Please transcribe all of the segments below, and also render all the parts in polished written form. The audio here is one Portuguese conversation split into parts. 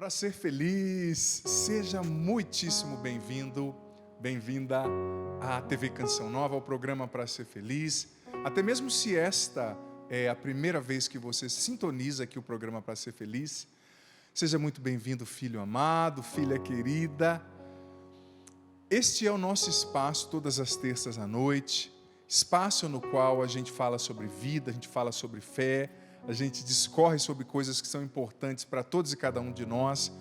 Para ser feliz, seja muitíssimo bem-vindo, bem-vinda à TV Canção Nova, ao programa Para Ser Feliz. Até mesmo se esta é a primeira vez que você sintoniza aqui o programa Para Ser Feliz, seja muito bem-vindo, filho amado, filha querida. Este é o nosso espaço todas as terças à noite, espaço no qual a gente fala sobre vida, a gente fala sobre fé, a gente discorre sobre coisas que são importantes para todos e cada um de nós.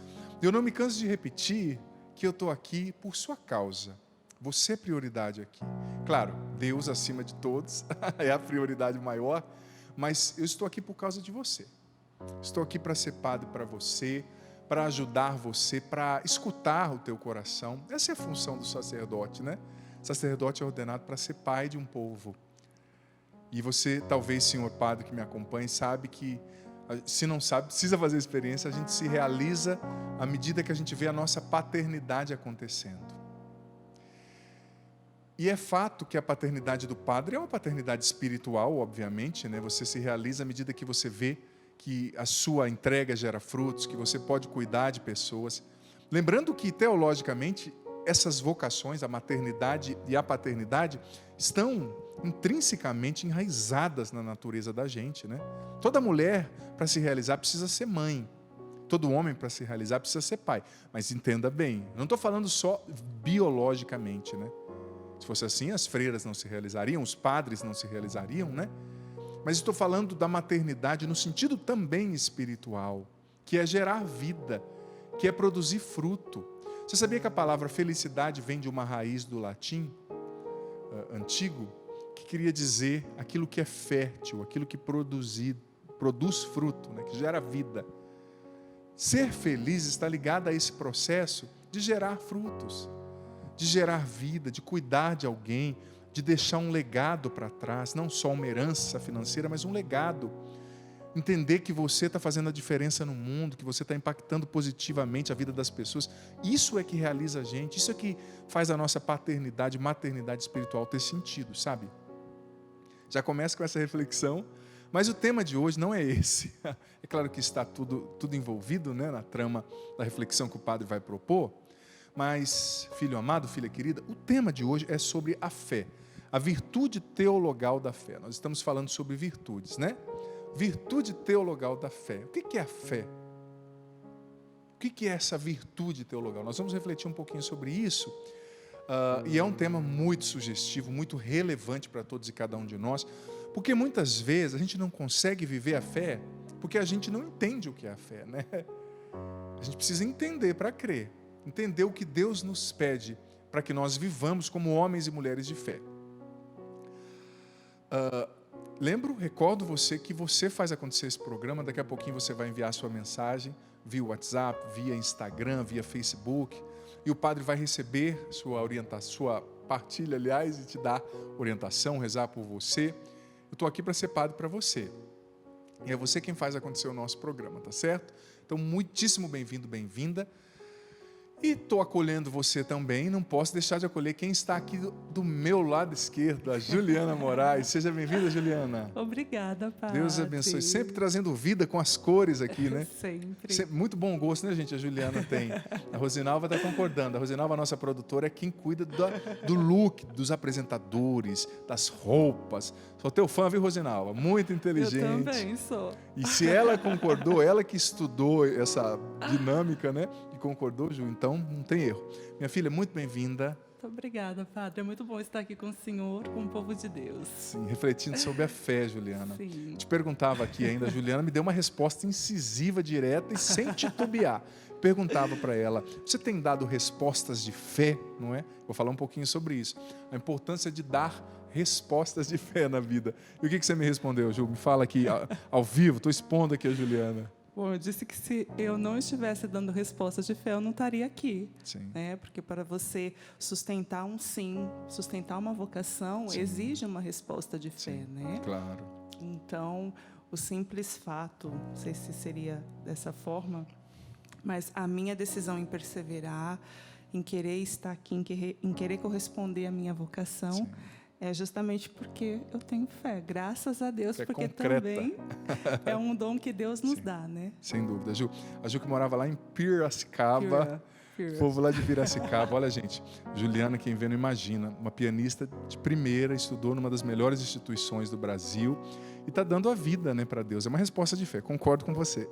Eu não me canso de repetir que eu estou aqui por sua causa. Você é prioridade aqui. Claro, Deus acima de todos, é a prioridade maior, mas eu estou aqui por causa de você. Estou aqui para ser padre para você, para ajudar você, para escutar o teu coração. Essa é a função do sacerdote, né? O sacerdote é ordenado para ser pai de um povo. E você, talvez, senhor padre que me acompanhe, sabe que, se não sabe, precisa fazer a experiência, a gente se realiza à medida que a gente vê a nossa paternidade acontecendo. E é fato que a paternidade do padre é uma paternidade espiritual, obviamente, né? Você se realiza à medida que você vê que a sua entrega gera frutos, que você pode cuidar de pessoas. Lembrando que, teologicamente, essas vocações, a maternidade e a paternidade, estão intrinsecamente enraizadas na natureza da gente, né? Toda mulher, para se realizar, precisa ser mãe. Todo homem, para se realizar, precisa ser pai. Mas entenda bem, não estou falando só biologicamente, né? Se fosse assim, as freiras não se realizariam, os padres não se realizariam, né? Mas estou falando da maternidade no sentido também espiritual, que é gerar vida, que é produzir fruto. Você sabia que a palavra felicidade vem de uma raiz do latim antigo, que queria dizer aquilo que é fértil, aquilo que produz fruto, né, que gera vida. Ser feliz está ligado a esse processo de gerar frutos, de gerar vida, de cuidar de alguém, de deixar um legado para trás, não só uma herança financeira, mas um legado. Entender que você está fazendo a diferença no mundo, que você está impactando positivamente a vida das pessoas. Isso é que realiza a gente, isso é que faz a nossa paternidade, maternidade espiritual ter sentido, sabe? Já começa com essa reflexão, mas o tema de hoje não é esse. É claro que está tudo envolvido, né, na trama da reflexão que o padre vai propor, mas, filho amado, filha querida, o tema de hoje é sobre a fé, a virtude teologal da fé. Nós estamos falando sobre virtudes, né? Virtude teologal da fé. O que é a fé? O que é essa virtude teologal? Nós vamos refletir um pouquinho sobre isso. E é um tema muito sugestivo, muito relevante para todos e cada um de nós, porque muitas vezes a gente não consegue viver a fé porque a gente não entende o que é a fé, né? A gente precisa entender para crer, entender o que Deus nos pede para que nós vivamos como homens e mulheres de fé. Recordo você que você faz acontecer esse programa. Daqui a pouquinho você vai enviar sua mensagem via WhatsApp, via Instagram, via Facebook, e o padre vai receber sua orientação, sua partilha, aliás, e te dar orientação, rezar por você. Eu estou aqui para ser padre para você. E é você quem faz acontecer o nosso programa, tá certo? Então, muitíssimo bem-vindo, bem-vinda. E estou acolhendo você também, não posso deixar de acolher quem está aqui do meu lado esquerdo, a Juliana Moraes. Seja bem-vinda, Juliana. Obrigada, padre. Deus abençoe. Sempre trazendo vida com as cores aqui, né? Sempre. Muito bom gosto, né, gente? A Juliana tem. A Rosinalva está concordando. A Rosinalva, a nossa produtora, é quem cuida do look, dos apresentadores, das roupas. Sou teu fã, viu, Rosinalva? Muito inteligente. Eu também sou. E se ela concordou, ela que estudou essa dinâmica, né? E concordou, Ju, então não tem erro. Minha filha, muito bem-vinda. Muito obrigada, padre. É muito bom estar aqui com o senhor, com o povo de Deus. Sim, refletindo sobre a fé, Juliana. Sim. Te perguntava aqui ainda, a Juliana me deu uma resposta incisiva, direta e sem titubear. Perguntava para ela, você tem dado respostas de fé, não é? Vou falar um pouquinho sobre isso. A importância de dar respostas de fé na vida. E o que você me respondeu, Ju? Me fala aqui ao vivo, estou expondo aqui a Juliana. Bom, eu disse que se eu não estivesse dando respostas de fé, eu não estaria aqui. Sim. Né? Porque para você sustentar um sim, sustentar uma vocação, sim, exige uma resposta de fé. Sim, né? Claro. Então, o simples fato, não sei se seria dessa forma, mas a minha decisão em perseverar, em querer estar aqui, em querer corresponder à minha vocação, É justamente porque eu tenho fé, graças a Deus, Fé porque concreta. também é um dom que Deus nos Sim. dá, né? Sem dúvida. A Ju que morava lá em Piracicaba, Pura. povo lá de Piracicaba. Olha, gente, Juliana, quem vê não imagina, uma pianista de primeira, estudou numa das melhores instituições do Brasil e está dando a vida, né, para Deus. É uma resposta de fé, concordo com você.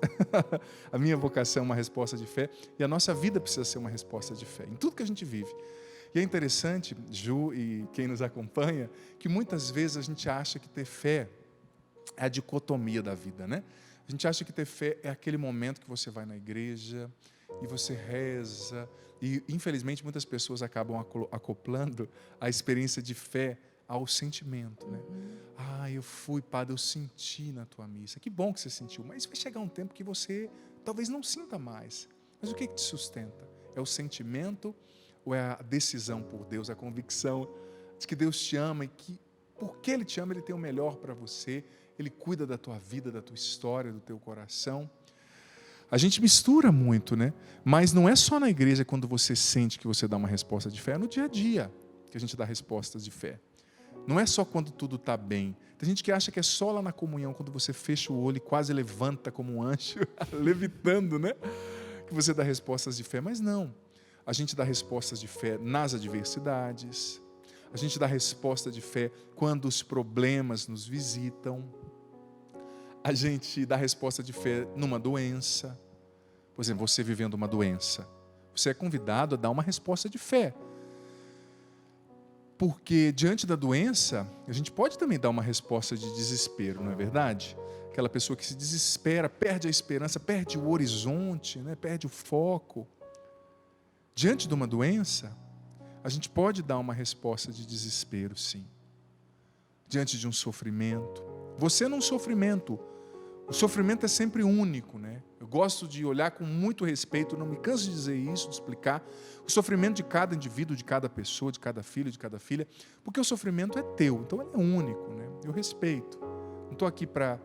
A minha vocação é uma resposta de fé e a nossa vida precisa ser uma resposta de fé, em tudo que a gente vive. E é interessante, Ju e quem nos acompanha, que muitas vezes a gente acha que ter fé é a dicotomia da vida, né? A gente acha que ter fé é aquele momento que você vai na igreja e você reza. E, infelizmente, muitas pessoas acabam acoplando a experiência de fé ao sentimento, né? Ah, eu fui, padre, eu senti na tua missa. Que bom que você sentiu, mas vai chegar um tempo que você talvez não sinta mais. Mas o que te sustenta? É o sentimento ou é a decisão por Deus, a convicção de que Deus te ama e que, porque Ele te ama, Ele tem o melhor para você, Ele cuida da tua vida, da tua história, do teu coração. A gente mistura muito, né? Mas não é só na igreja quando você sente que você dá uma resposta de fé, é no dia a dia que a gente dá respostas de fé. Não é só quando tudo está bem. Tem gente que acha que é só lá na comunhão, quando você fecha o olho e quase levanta como um anjo, levitando, né? Que você dá respostas de fé, mas não. A gente dá respostas de fé nas adversidades. A gente dá resposta de fé quando os problemas nos visitam. A gente dá resposta de fé numa doença. Por exemplo, você vivendo uma doença. Você é convidado a dar uma resposta de fé. Porque diante da doença, a gente pode também dar uma resposta de desespero, não é verdade? Aquela pessoa que se desespera, perde a esperança, perde o horizonte, né? Perde o foco. Diante de uma doença, a gente pode dar uma resposta de desespero, sim. Diante de um sofrimento. Você num sofrimento, o sofrimento é sempre único, né? Eu gosto de olhar com muito respeito, não me canso de dizer isso, de explicar o sofrimento de cada indivíduo, de cada pessoa, de cada filho, de cada filha, porque o sofrimento é teu, então ele é único, né? Eu respeito. Não estou aqui para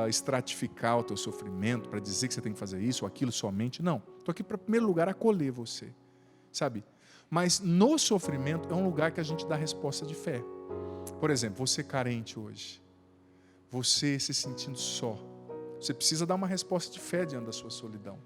estratificar o teu sofrimento, para dizer que você tem que fazer isso ou aquilo somente, não. Estou aqui para, em primeiro lugar, acolher você. Sabe? Mas no sofrimento é um lugar que a gente dá resposta de fé. Por exemplo, você carente hoje, você se sentindo só, você precisa dar uma resposta de fé diante da sua solidão,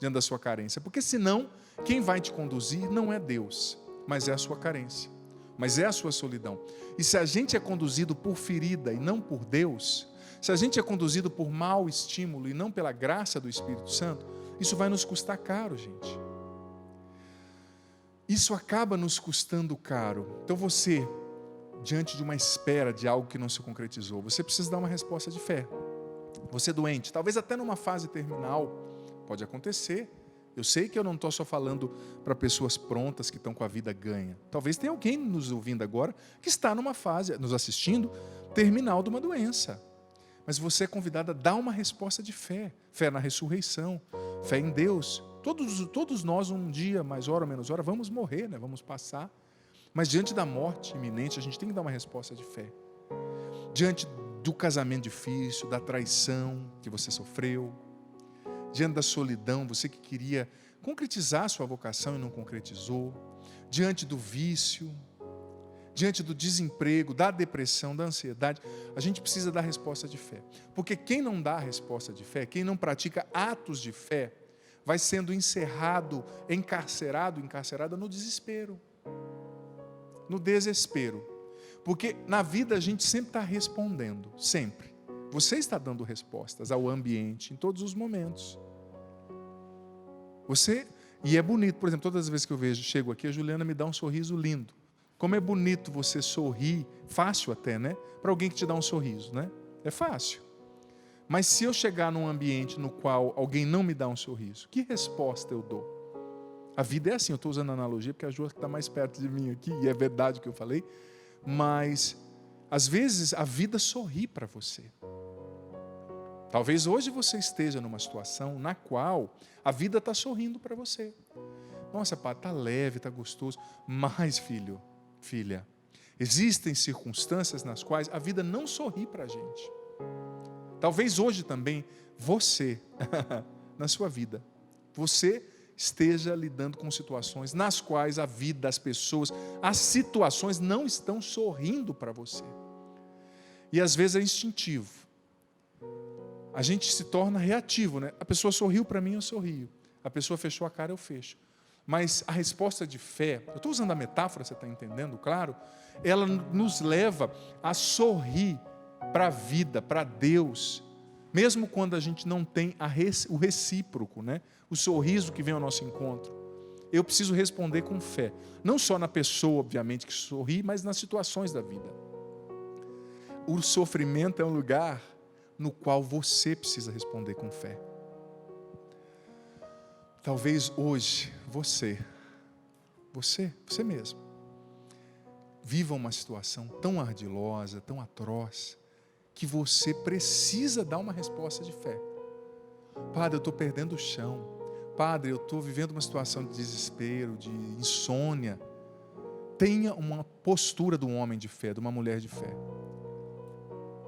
diante da sua carência, porque senão quem vai te conduzir não é Deus, mas é a sua carência, mas é a sua solidão. E se a gente é conduzido por ferida e não por Deus, se a gente é conduzido por mau estímulo e não pela graça do Espírito Santo, isso vai nos custar caro, gente. Isso acaba nos custando caro. Então você, diante de uma espera de algo que não se concretizou, você precisa dar uma resposta de fé. Você doente, talvez até numa fase terminal, pode acontecer. Eu sei que eu não estou só falando para pessoas prontas que estão com a vida ganha. Talvez tenha alguém nos ouvindo agora que está numa fase, nos assistindo, terminal de uma doença. Mas você é convidado a dar uma resposta de fé. Fé na ressurreição, fé em Deus. Todos nós, um dia, mais hora ou menos hora, vamos morrer, né? Vamos passar. Mas diante da morte iminente, a gente tem que dar uma resposta de fé. Diante do casamento difícil, da traição que você sofreu, diante da solidão, você que queria concretizar a sua vocação e não concretizou, diante do vício, diante do desemprego, da depressão, da ansiedade, a gente precisa dar resposta de fé. Porque quem não dá resposta de fé, quem não pratica atos de fé, vai sendo encarcerada no desespero, no desespero. Porque na vida a gente sempre está respondendo, sempre. Você está dando respostas ao ambiente em todos os momentos. E é bonito, por exemplo, todas as vezes que eu chego aqui, a Juliana me dá um sorriso lindo. Como é bonito você sorrir, fácil até, né? Para alguém que te dá um sorriso, né? É fácil. Mas se eu chegar num ambiente no qual alguém não me dá um sorriso, que resposta eu dou? A vida é assim, eu estou usando a analogia porque a Ju está mais perto de mim aqui, e é verdade o que eu falei, mas às vezes a vida sorri para você. Talvez hoje você esteja numa situação na qual a vida está sorrindo para você. Nossa, pá, está leve, está gostoso. Mas, filho, filha, existem circunstâncias nas quais a vida não sorri para a gente. Talvez hoje também você, na sua vida, você esteja lidando com situações nas quais a vida, as pessoas, as situações não estão sorrindo para você. E às vezes é instintivo. A gente se torna reativo, né? A pessoa sorriu para mim, eu sorrio. A pessoa fechou a cara, eu fecho. Mas a resposta de fé, eu estou usando a metáfora, você está entendendo, claro? Ela nos leva a sorrir para a vida, para Deus, mesmo quando a gente não tem o recíproco, né? O sorriso que vem ao nosso encontro. Eu preciso responder com fé. Não só na pessoa, obviamente, que sorri, mas nas situações da vida. O sofrimento é um lugar no qual você precisa responder com fé. Talvez hoje você mesmo, viva uma situação tão ardilosa, tão atroz, que você precisa dar uma resposta de fé. Padre, eu estou perdendo o chão. Padre, eu estou vivendo uma situação de desespero, de insônia. Tenha uma postura de um homem de fé, de uma mulher de fé.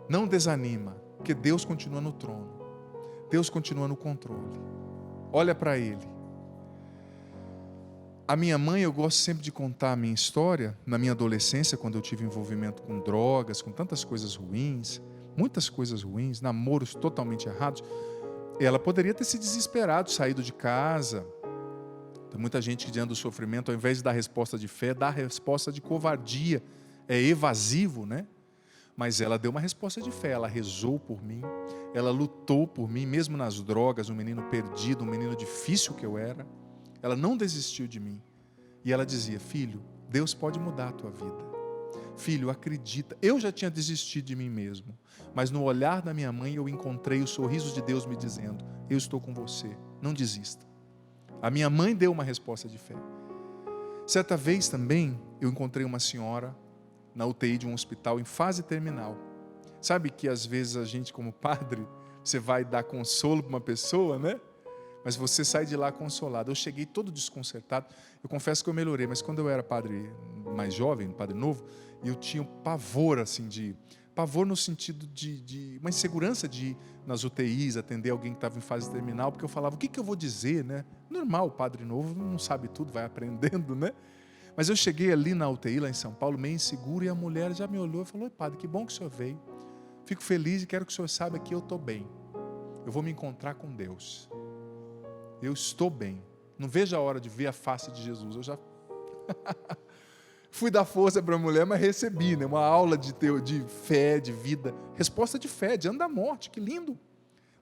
Não desanima, porque Deus continua no trono. Deus continua no controle. Olha para Ele. A minha mãe, eu gosto sempre de contar a minha história, na minha adolescência, quando eu tive envolvimento com drogas, com tantas coisas ruins, muitas coisas ruins, namoros totalmente errados. Ela poderia ter se desesperado, saído de casa. Tem muita gente que, diante do sofrimento, ao invés de dar resposta de fé, dá resposta de covardia. É evasivo, né? Mas ela deu uma resposta de fé, ela rezou por mim, ela lutou por mim, mesmo nas drogas, um menino perdido, um menino difícil que eu era. Ela não desistiu de mim. E ela dizia, filho, Deus pode mudar a tua vida. Filho, acredita. Eu já tinha desistido de mim mesmo, mas no olhar da minha mãe eu encontrei o sorriso de Deus me dizendo, eu estou com você, não desista. A minha mãe deu uma resposta de fé. Certa vez também eu encontrei uma senhora na UTI de um hospital em fase terminal. Sabe que às vezes a gente, como padre, você vai dar consolo para uma pessoa, né? Mas você sai de lá consolado. Eu cheguei todo desconcertado. Eu confesso que eu melhorei, mas quando eu era padre mais jovem, padre novo, eu tinha um pavor, assim, pavor no sentido de uma insegurança de ir nas UTIs, atender alguém que estava em fase terminal, porque eu falava, o que eu vou dizer, né? Normal, o padre novo não sabe tudo, vai aprendendo, né? Mas eu cheguei ali na UTI, lá em São Paulo, meio inseguro, e a mulher já me olhou e falou, oi, padre, que bom que o senhor veio. Fico feliz e quero que o senhor saiba que eu estou bem. Eu vou me encontrar com Deus. Eu estou bem. Não vejo a hora de ver a face de Jesus. Eu já fui dar força para a mulher, mas recebi, né? Uma aula de fé, de vida. Resposta de fé, diante da morte. Que lindo.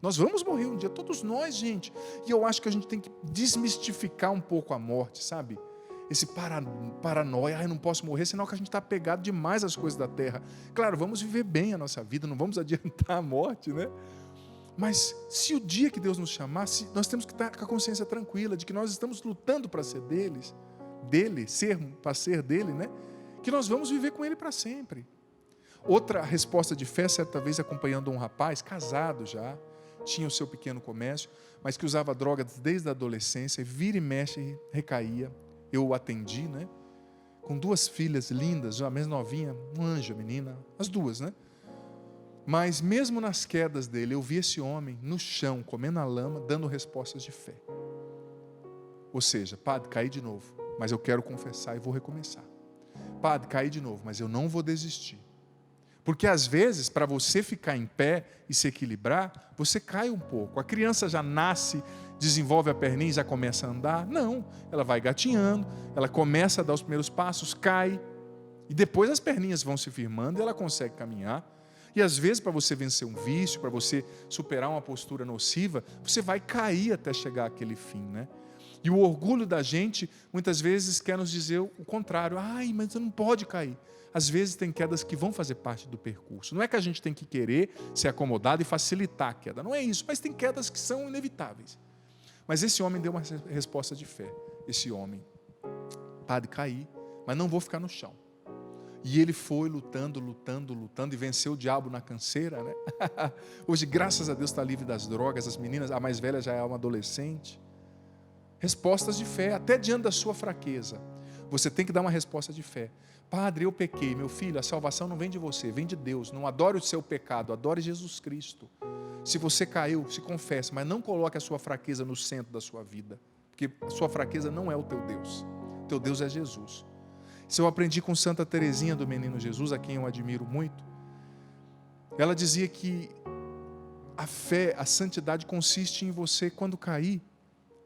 Nós vamos morrer um dia, todos nós, gente. E eu acho que a gente tem que desmistificar um pouco a morte, sabe? Esse paranoia, eu não posso morrer, senão que a gente está apegado demais às coisas da terra. Claro, vamos viver bem a nossa vida, não vamos adiantar a morte, né? Mas se o dia que Deus nos chamar, nós temos que estar com a consciência tranquila de que nós estamos lutando para ser para ser dele, né? Que nós vamos viver com ele para sempre. Outra resposta de fé, certa vez acompanhando um rapaz, casado já, tinha o seu pequeno comércio, mas que usava drogas desde a adolescência, vira e mexe, recaía. Eu o atendi, né? Com 2 filhas lindas, a mais novinha, um anjo, a menina, as 2, né? Mas mesmo nas quedas dele, eu vi esse homem no chão, comendo a lama, dando respostas de fé. Ou seja, padre, caí de novo, mas eu quero confessar e vou recomeçar. Padre, caí de novo, mas eu não vou desistir. Porque às vezes, para você ficar em pé e se equilibrar, você cai um pouco. A criança já nasce, desenvolve a perninha e já começa a andar. Não, ela vai gatinhando, ela começa a dar os primeiros passos, cai. E depois as perninhas vão se firmando e ela consegue caminhar. E às vezes, para você vencer um vício, para você superar uma postura nociva, você vai cair até chegar àquele fim, né? E o orgulho da gente, muitas vezes, quer nos dizer o contrário. Ai, mas você não pode cair. Às vezes tem quedas que vão fazer parte do percurso. Não é que a gente tem que querer ser acomodado e facilitar a queda. Não é isso, mas tem quedas que são inevitáveis. Mas esse homem deu uma resposta de fé. Esse homem, padre, caí, mas não vou ficar no chão. E ele foi lutando e venceu o diabo na canseira, né? Hoje, graças a Deus, está livre das drogas. As meninas, a mais velha já é uma adolescente. Respostas de fé, até diante da sua fraqueza. Você tem que dar uma resposta de fé. Padre, eu pequei, meu filho, a salvação não vem de você, vem de Deus. Não adore o seu pecado, adore Jesus Cristo. Se você caiu, se confesse, mas não coloque a sua fraqueza no centro da sua vida. porque a sua fraqueza não é o teu Deus. O teu Deus é Jesus. Isso eu aprendi com Santa Teresinha do Menino Jesus, a quem eu admiro muito. Ela dizia que a fé, a santidade consiste em você, quando cair,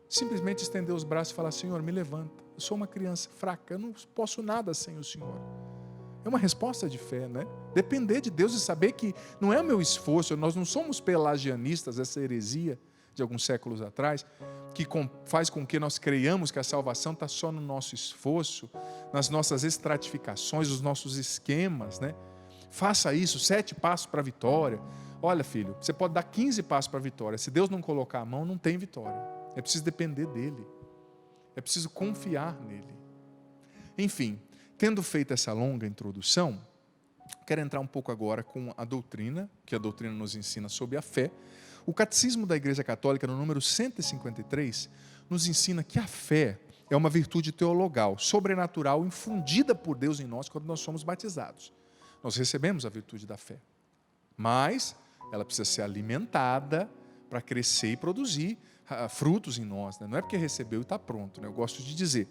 simplesmente estender os braços e falar: Senhor, me levanta. Eu sou uma criança fraca, eu não posso nada sem o Senhor. É uma resposta de fé, né? Depender de Deus e saber que não é o meu esforço, nós não somos pelagianistas, essa heresia de alguns séculos atrás, que faz com que nós creiamos que a salvação está só no nosso esforço, nas nossas estratificações, os nossos esquemas, né? Faça isso, 7 passos para a vitória. Olha, filho, você pode dar 15 passos para a vitória. Se Deus não colocar a mão, não tem vitória. É preciso depender dele. É preciso confiar nele. Enfim, tendo feito essa longa introdução, quero entrar um pouco agora com a doutrina, que a doutrina nos ensina sobre a fé. O Catecismo da Igreja Católica, no número 153, nos ensina que a fé é uma virtude teologal, sobrenatural, infundida por Deus em nós quando nós somos batizados. Nós recebemos a virtude da fé, mas ela precisa ser alimentada para crescer e produzir frutos em nós, né? Não é porque recebeu e está pronto, né? Eu gosto de dizer.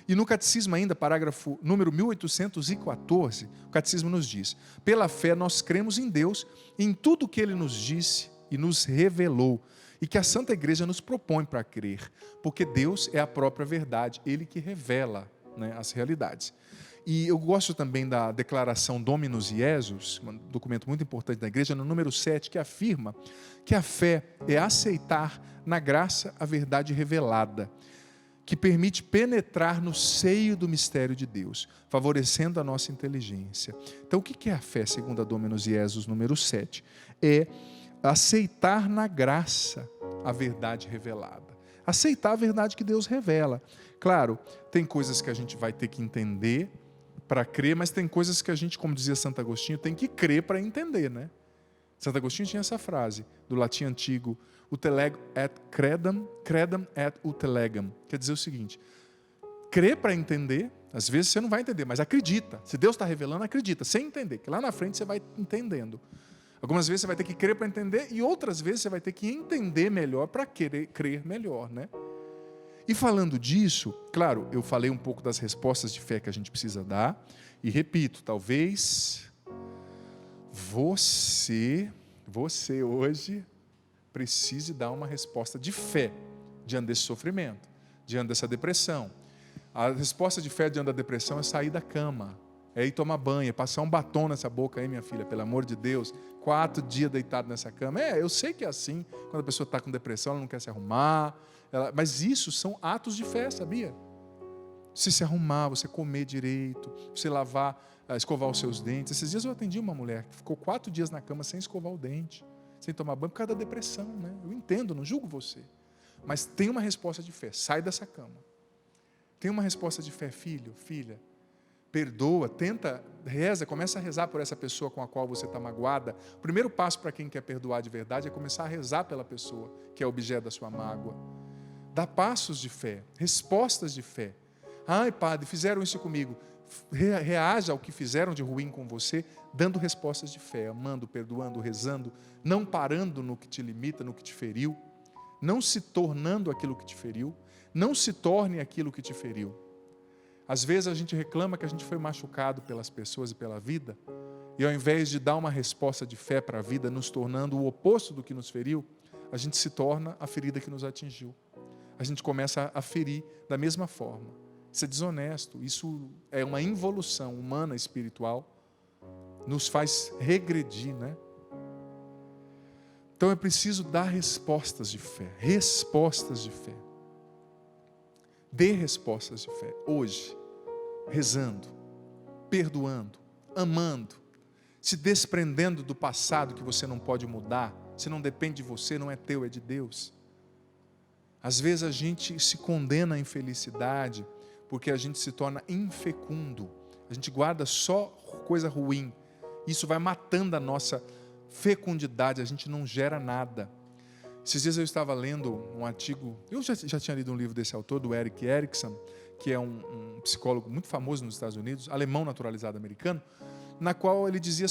E no Catecismo ainda, parágrafo número 1814, o Catecismo nos diz: pela fé nós cremos em Deus, em tudo o que Ele nos disse e nos revelou, e que a Santa Igreja nos propõe para crer, porque Deus é a própria verdade, Ele que revela, né, as realidades. E eu gosto também da declaração Dominus Jesus, um documento muito importante da Igreja, no número 7, que afirma que a fé é aceitar na graça a verdade revelada, que permite penetrar no seio do mistério de Deus, favorecendo a nossa inteligência. Então, o que é a fé, segundo a Dominus Jesus, número 7? É aceitar na graça a verdade revelada. Aceitar a verdade que Deus revela. Claro, tem coisas que a gente vai ter que entender para crer, mas tem coisas que a gente, como dizia Santo Agostinho, tem que crer para entender, né? Santo Agostinho tinha essa frase, do latim antigo: utelego et credam, credam et utelegam. Quer dizer o seguinte: crer para entender, às vezes você não vai entender, mas acredita. Se Deus está revelando, acredita, sem entender, que lá na frente você vai entendendo. Algumas vezes você vai ter que crer para entender, e outras vezes você vai ter que entender melhor para crer melhor, né? E falando disso, claro, eu falei um pouco das respostas de fé que a gente precisa dar, e repito, talvez você hoje precise dar uma resposta de fé diante desse sofrimento, diante dessa depressão. A resposta de fé diante da depressão é sair da cama, é ir tomar banho, é passar um batom nessa boca aí, minha filha, pelo amor de Deus, 4 dias deitado nessa cama. Eu sei que é assim, quando a pessoa está com depressão, ela não quer se arrumar, mas isso são atos de fé, sabia? Você se arrumar, você comer direito, você lavar, escovar os seus dentes. Esses dias eu atendi uma mulher que ficou 4 dias na cama sem escovar o dente, sem tomar banho, por causa da depressão, né? Eu entendo, não julgo você, mas tem uma resposta de fé: sai dessa cama. Tem uma resposta de fé: filho, filha, perdoa, tenta, reza, começa a rezar por essa pessoa com a qual você está magoada. O primeiro passo para quem quer perdoar de verdade é começar a rezar pela pessoa que é objeto da sua mágoa. Dá passos de fé, respostas de fé. Ai, padre, fizeram isso comigo. Reaja ao que fizeram de ruim com você, dando respostas de fé, amando, perdoando, rezando, não parando no que te limita, no que te feriu, não se tornando aquilo que te feriu, não se torne aquilo que te feriu. Às vezes a gente reclama que a gente foi machucado pelas pessoas e pela vida, e ao invés de dar uma resposta de fé para a vida, nos tornando o oposto do que nos feriu, a gente se torna a ferida que nos atingiu. A gente começa a ferir da mesma forma. Isso é desonesto, isso é uma involução humana espiritual, nos faz regredir, né? Então é preciso dar respostas de fé, respostas de fé. Dê respostas de fé, hoje, rezando, perdoando, amando, se desprendendo do passado que você não pode mudar, se não depende de você, não é teu, é de Deus. Às vezes a gente se condena à infelicidade porque a gente se torna infecundo, a gente guarda só coisa ruim, isso vai matando a nossa fecundidade, a gente não gera nada. Esses dias eu estava lendo um artigo, eu já tinha lido um livro desse autor, do Erik Erikson, que é um psicólogo muito famoso nos Estados Unidos, alemão naturalizado americano, na qual ele dizia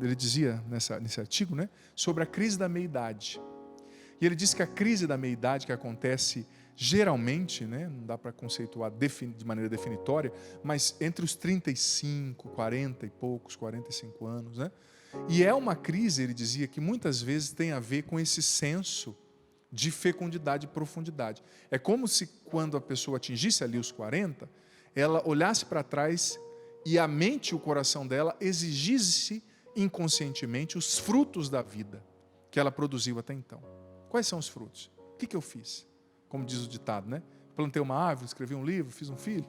ele dizia nesse artigo, né, sobre a crise da meia-idade. E ele diz que a crise da meia-idade que acontece geralmente, né, não dá para conceituar de maneira definitória, mas entre os 35, 40 e poucos, 45 anos, né? E é uma crise, ele dizia, que muitas vezes tem a ver com esse senso de fecundidade e profundidade. É como se quando a pessoa atingisse ali os 40, ela olhasse para trás e a mente e o coração dela exigisse inconscientemente os frutos da vida que ela produziu até então. Quais são os frutos? O que eu fiz? Como diz o ditado, né? Plantei uma árvore, escrevi um livro, fiz um filho.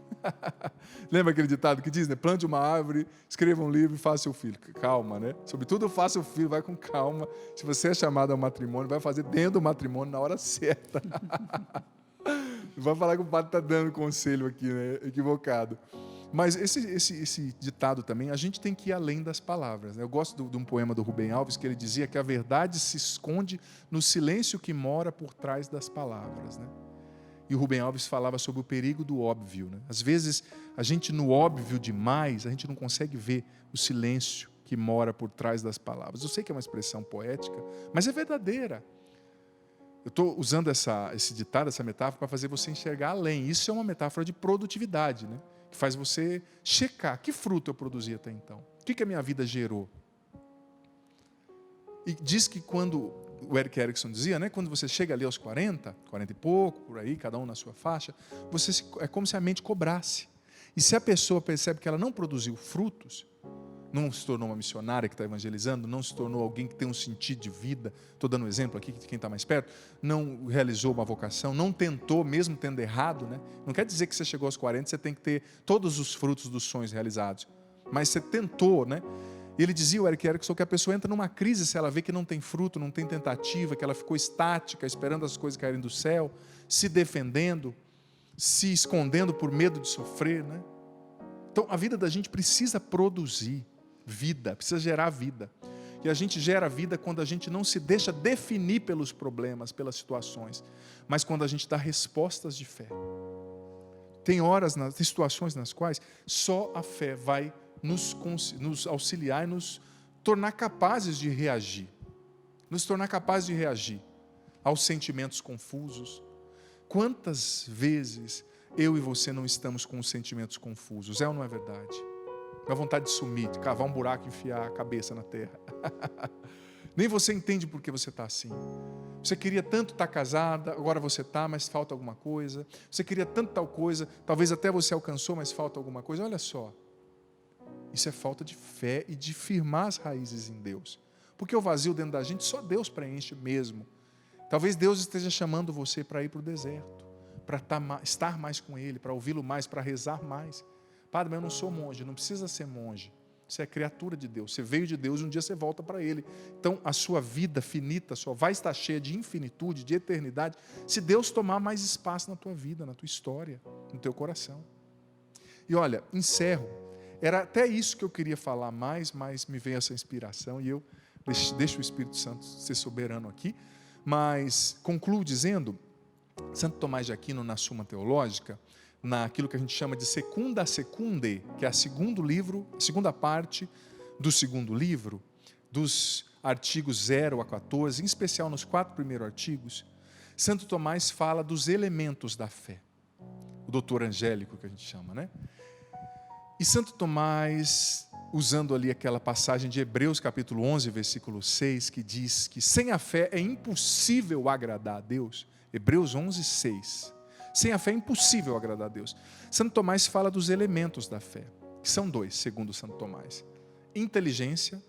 Lembra aquele ditado que diz, né? Plante uma árvore, escreva um livro e faça seu filho. Calma, né? Sobretudo faça o filho, vai com calma. Se você é chamado ao matrimônio, vai fazer dentro do matrimônio na hora certa. Não vai falar que o padre está dando conselho aqui, né? Equivocado. Mas esse ditado também, a gente tem que ir além das palavras, né? Eu gosto de um poema do Rubem Alves, que ele dizia que a verdade se esconde no silêncio que mora por trás das palavras, né? E o Rubem Alves falava sobre o perigo do óbvio, né? Às vezes, a gente no óbvio demais, a gente não consegue ver o silêncio que mora por trás das palavras. Eu sei que é uma expressão poética, mas é verdadeira. Eu estou usando esse ditado, essa metáfora, para fazer você enxergar além. Isso é uma metáfora de produtividade, né? Que faz você checar que fruto eu produzi até então. O que a minha vida gerou? E diz que quando, o Erik Erikson dizia, né, quando você chega ali aos 40 e pouco, por aí, cada um na sua faixa, é como se a mente cobrasse. E se a pessoa percebe que ela não produziu frutos, não se tornou uma missionária que está evangelizando, não se tornou alguém que tem um sentido de vida, estou dando um exemplo aqui de quem está mais perto, não realizou uma vocação, não tentou, mesmo tendo errado, né? Não quer dizer que você chegou aos 40, você tem que ter todos os frutos dos sonhos realizados, mas você tentou, né? E ele dizia, o Erik Erikson, que a pessoa entra numa crise se ela vê que não tem fruto, não tem tentativa, que ela ficou estática, esperando as coisas caírem do céu, se defendendo, se escondendo por medo de sofrer, né? Então, a vida da gente precisa produzir vida, precisa gerar vida. E a gente gera vida quando a gente não se deixa definir pelos problemas, pelas situações, mas quando a gente dá respostas de fé. Tem horas, tem situações nas quais só a fé vai nos auxiliar e nos tornar capazes de reagir. Nos tornar capazes de reagir aos sentimentos confusos. Quantas vezes eu e você não estamos com os sentimentos confusos? É ou não é verdade? Dá vontade de sumir, de cavar um buraco e enfiar a cabeça na terra. Nem você entende por que você está assim. Você queria tanto estar casada, agora você está, mas falta alguma coisa. Você queria tanto tal coisa, talvez até você alcançou, mas falta alguma coisa. Olha só, isso é falta de fé e de firmar as raízes em Deus. Porque o vazio dentro da gente, só Deus preenche mesmo. Talvez Deus esteja chamando você para ir para o deserto, para estar mais com Ele, para ouvi-lo mais, para rezar mais. Padre, mas eu não sou monge, não precisa ser monge. Você é criatura de Deus, você veio de Deus e um dia você volta para Ele. Então a sua vida finita só vai estar cheia de infinitude, de eternidade, se Deus tomar mais espaço na tua vida, na tua história, no teu coração. E olha, encerro. Era até isso que eu queria falar mais, mas me veio essa inspiração e eu deixo o Espírito Santo ser soberano aqui. Mas concluo dizendo, Santo Tomás de Aquino, na Suma Teológica, naquilo que a gente chama de Secunda Secunde, que é a segunda parte do segundo livro, dos artigos 0 a 14, em especial nos 4 primeiros artigos, Santo Tomás fala dos elementos da fé. O doutor angélico que a gente chama, né? E Santo Tomás, usando ali aquela passagem de Hebreus capítulo 11, versículo 6, que diz que sem a fé é impossível agradar a Deus. Hebreus 11, 6. Sem a fé é impossível agradar a Deus. Santo Tomás fala dos elementos da fé, que são 2, segundo Santo Tomás. Inteligência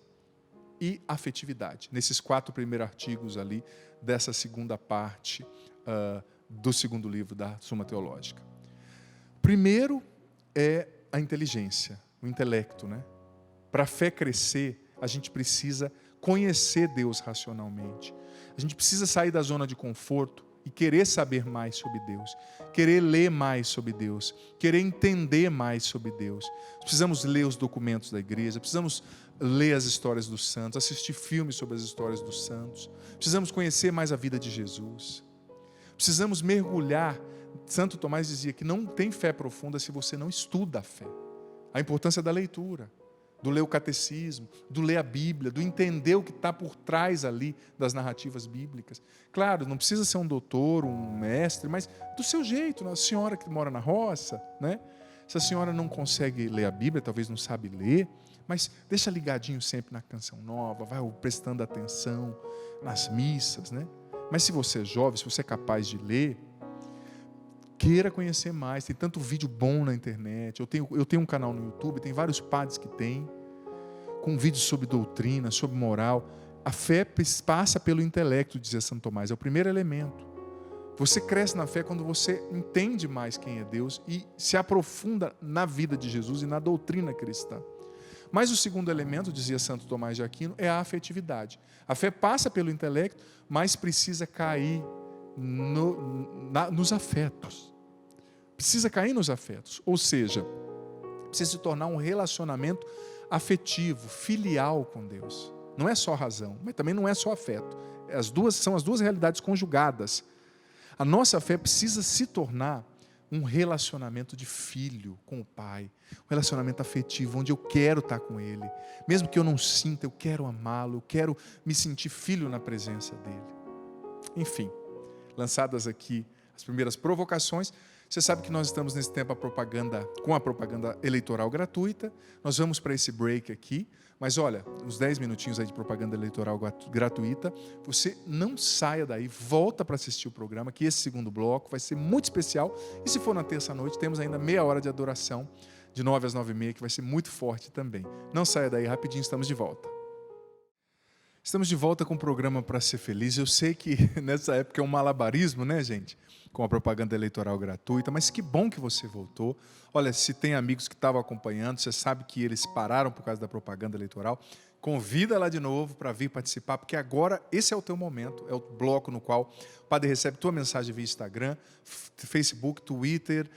e afetividade. Nesses 4 primeiros artigos ali, dessa segunda parte do segundo livro da Suma Teológica. Primeiro é a inteligência, o intelecto, né? Para a fé crescer, a gente precisa conhecer Deus racionalmente. A gente precisa sair da zona de conforto e querer saber mais sobre Deus, querer ler mais sobre Deus, querer entender mais sobre Deus. Precisamos ler os documentos da igreja, precisamos ler as histórias dos santos, assistir filmes sobre as histórias dos santos, precisamos conhecer mais a vida de Jesus, precisamos mergulhar. Santo Tomás dizia que não tem fé profunda se você não estuda a fé. A importância da leitura. do ler o catecismo, do ler a Bíblia, do entender o que está por trás ali das narrativas bíblicas. Claro, não precisa ser um doutor, um mestre, mas do seu jeito, a senhora que mora na roça, né? Se a senhora não consegue ler a Bíblia, talvez não sabe ler, mas deixa ligadinho sempre na Canção Nova, vai prestando atenção nas missas, né? Mas se você é jovem, se você é capaz de ler, queira conhecer mais. Tem tanto vídeo bom na internet. Eu tenho um canal no YouTube, tem vários padres que têm, com vídeos sobre doutrina, sobre moral. A fé passa pelo intelecto, dizia Santo Tomás, é o primeiro elemento. Você cresce na fé quando você entende mais quem é Deus e se aprofunda na vida de Jesus e na doutrina cristã. Mas o segundo elemento, dizia Santo Tomás de Aquino, é a afetividade. A fé passa pelo intelecto, mas precisa cair nos afetos. Precisa cair nos afetos. Ou seja, precisa se tornar um relacionamento afetivo, filial com Deus. Não é só razão, mas também não é só afeto. São as duas realidades conjugadas. A nossa fé precisa se tornar um relacionamento de filho com o Pai, um relacionamento afetivo, onde eu quero estar com Ele. Mesmo que eu não sinta, eu quero amá-lo, eu quero me sentir filho na presença dEle. Enfim, lançadas aqui as primeiras provocações, você sabe que nós estamos nesse tempo com a propaganda eleitoral gratuita. Nós vamos para esse break aqui, mas olha, uns 10 minutinhos aí de propaganda eleitoral gratuita. Você não saia daí, volta para assistir o programa, que esse segundo bloco vai ser muito especial. E se for na terça-noite, temos ainda meia hora de adoração, de 9 às 9h30, que vai ser muito forte também. Não saia daí, rapidinho, estamos de volta. Estamos de volta com o programa Para Ser Feliz. Eu sei que nessa época é um malabarismo, né, gente? Com a propaganda eleitoral gratuita, mas que bom que você voltou. Olha, se tem amigos que estavam acompanhando, você sabe que eles pararam por causa da propaganda eleitoral, convida lá de novo para vir participar, porque agora esse é o teu momento, é o bloco no qual o Padre recebe tua mensagem via Instagram, Facebook, Twitter,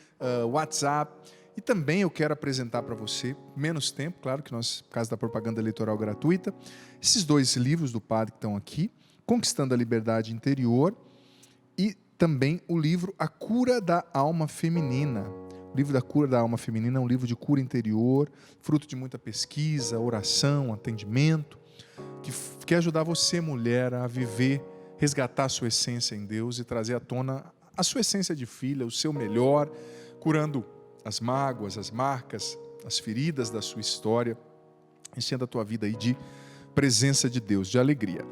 WhatsApp. E também eu quero apresentar para você, menos tempo, claro que nós, por causa da propaganda eleitoral gratuita, esses 2 livros do Padre que estão aqui, Conquistando a Liberdade Interior e também o livro A Cura da Alma Feminina. O livro da Cura da Alma Feminina é um livro de cura interior, fruto de muita pesquisa, oração, atendimento, que quer ajudar você, mulher, a viver, resgatar a sua essência em Deus e trazer à tona a sua essência de filha, o seu melhor, curando as mágoas, as marcas, as feridas da sua história, enchendo a tua vida aí de presença de Deus, de alegria.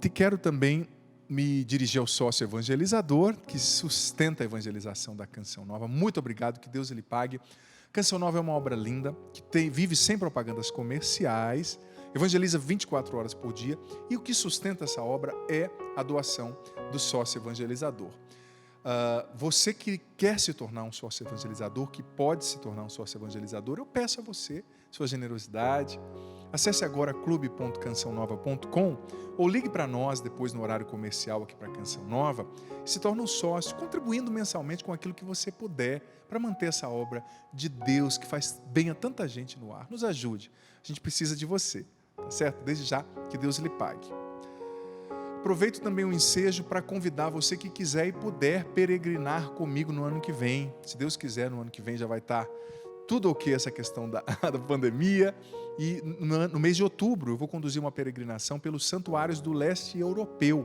Te quero também me dirigir ao sócio evangelizador, que sustenta a evangelização da Canção Nova. Muito obrigado, que Deus lhe pague. Canção Nova é uma obra linda, que vive sem propagandas comerciais, evangeliza 24 horas por dia, e o que sustenta essa obra é a doação do sócio evangelizador. Você que quer se tornar um sócio evangelizador, que pode se tornar um sócio evangelizador, eu peço a você sua generosidade. Acesse agora clube.cançãonova.com ou ligue para nós depois no horário comercial aqui para a Canção Nova e se torne um sócio, contribuindo mensalmente com aquilo que você puder para manter essa obra de Deus que faz bem a tanta gente no ar. Nos ajude, a gente precisa de você, tá certo? Desde já, que Deus lhe pague. Aproveito também o ensejo para convidar você que quiser e puder peregrinar comigo no ano que vem. Se Deus quiser, no ano que vem já vai estar tudo ok essa questão da pandemia. E no mês de outubro eu vou conduzir uma peregrinação pelos santuários do leste europeu,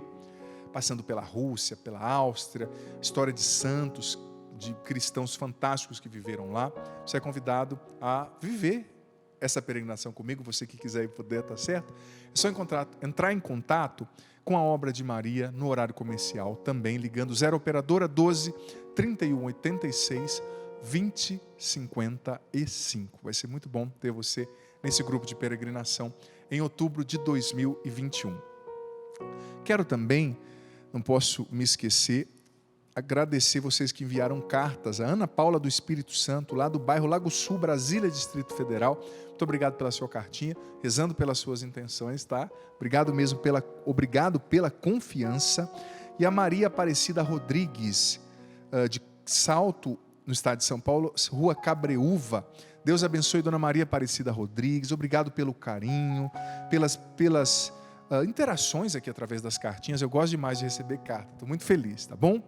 passando pela Rússia, pela Áustria, história de santos, de cristãos fantásticos que viveram lá. Você é convidado a viver essa peregrinação comigo, você que quiser e puder, tá certo? É só entrar em contato com a Obra de Maria no horário comercial, também ligando 0 operadora 12 31 86 20 55. Vai ser muito bom ter você nesse grupo de peregrinação em outubro de 2021. Quero também, não posso me esquecer, agradecer vocês que enviaram cartas. A Ana Paula do Espírito Santo, lá do bairro Lago Sul, Brasília, Distrito Federal. Muito obrigado pela sua cartinha, rezando pelas suas intenções, tá? Obrigado pela confiança. E a Maria Aparecida Rodrigues, de Salto, no estado de São Paulo, Rua Cabreúva. Deus abençoe Dona Maria Aparecida Rodrigues. Obrigado pelo carinho, pelas interações aqui através das cartinhas. Eu gosto demais de receber carta, estou muito feliz, tá bom?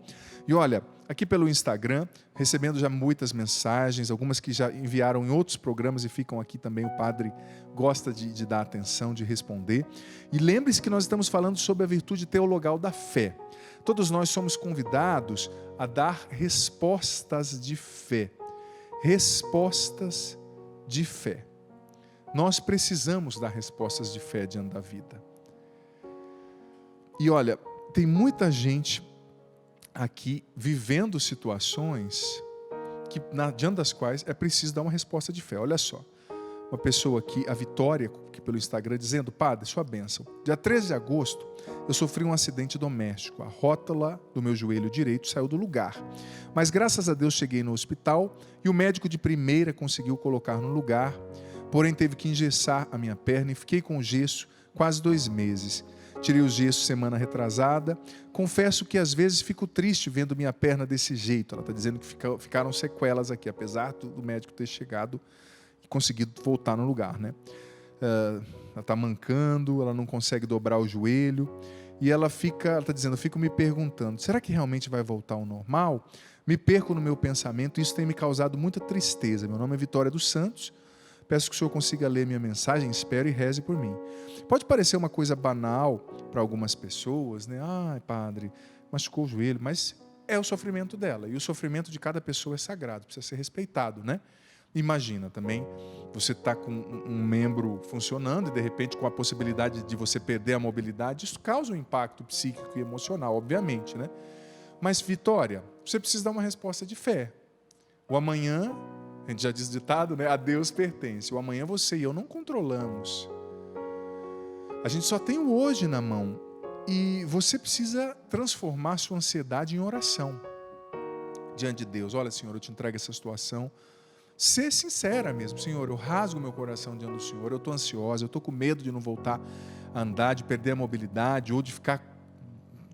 E olha, aqui pelo Instagram, recebendo já muitas mensagens, algumas que já enviaram em outros programas e ficam aqui também, o padre gosta de dar atenção, de responder. E lembre-se que nós estamos falando sobre a virtude teologal da fé. Todos nós somos convidados a dar respostas de fé. Respostas de fé. Nós precisamos dar respostas de fé diante da vida. E olha, tem muita gente aqui vivendo situações diante das quais é preciso dar uma resposta de fé. Olha só, uma pessoa aqui, a Vitória, que pelo Instagram, dizendo: Padre, sua bênção. Dia 13 de agosto, eu sofri um acidente doméstico. A rótula do meu joelho direito saiu do lugar. Mas graças a Deus cheguei no hospital e o médico de primeira conseguiu colocar no lugar. Porém teve que engessar a minha perna e fiquei com gesso quase 2 meses. Tirei o gesso semana retrasada. Confesso que às vezes fico triste vendo minha perna desse jeito. Ela está dizendo que ficaram sequelas aqui, apesar do médico ter chegado e conseguido voltar no lugar, né? Ela está mancando, ela não consegue dobrar o joelho. E ela está dizendo: eu fico me perguntando, será que realmente vai voltar ao normal? Me perco no meu pensamento e isso tem me causado muita tristeza. Meu nome é Vitória dos Santos. Peço que o senhor consiga ler minha mensagem, espere e reze por mim. Pode parecer uma coisa banal para algumas pessoas, né? Ai, padre, machucou o joelho, mas é o sofrimento dela. E o sofrimento de cada pessoa é sagrado, precisa ser respeitado, né? Imagina também, você está com um membro funcionando e de repente com a possibilidade de você perder a mobilidade, isso causa um impacto psíquico e emocional, obviamente, né? Mas, Vitória, você precisa dar uma resposta de fé. O amanhã, a gente já diz ditado, né? A Deus pertence. O amanhã você e eu não controlamos. A gente só tem o hoje na mão. E você precisa transformar sua ansiedade em oração diante de Deus. Olha, Senhor, eu te entrego essa situação. Ser sincera mesmo. Senhor, eu rasgo meu coração diante do Senhor. Eu estou ansiosa, eu estou com medo de não voltar a andar, de perder a mobilidade ou de ficar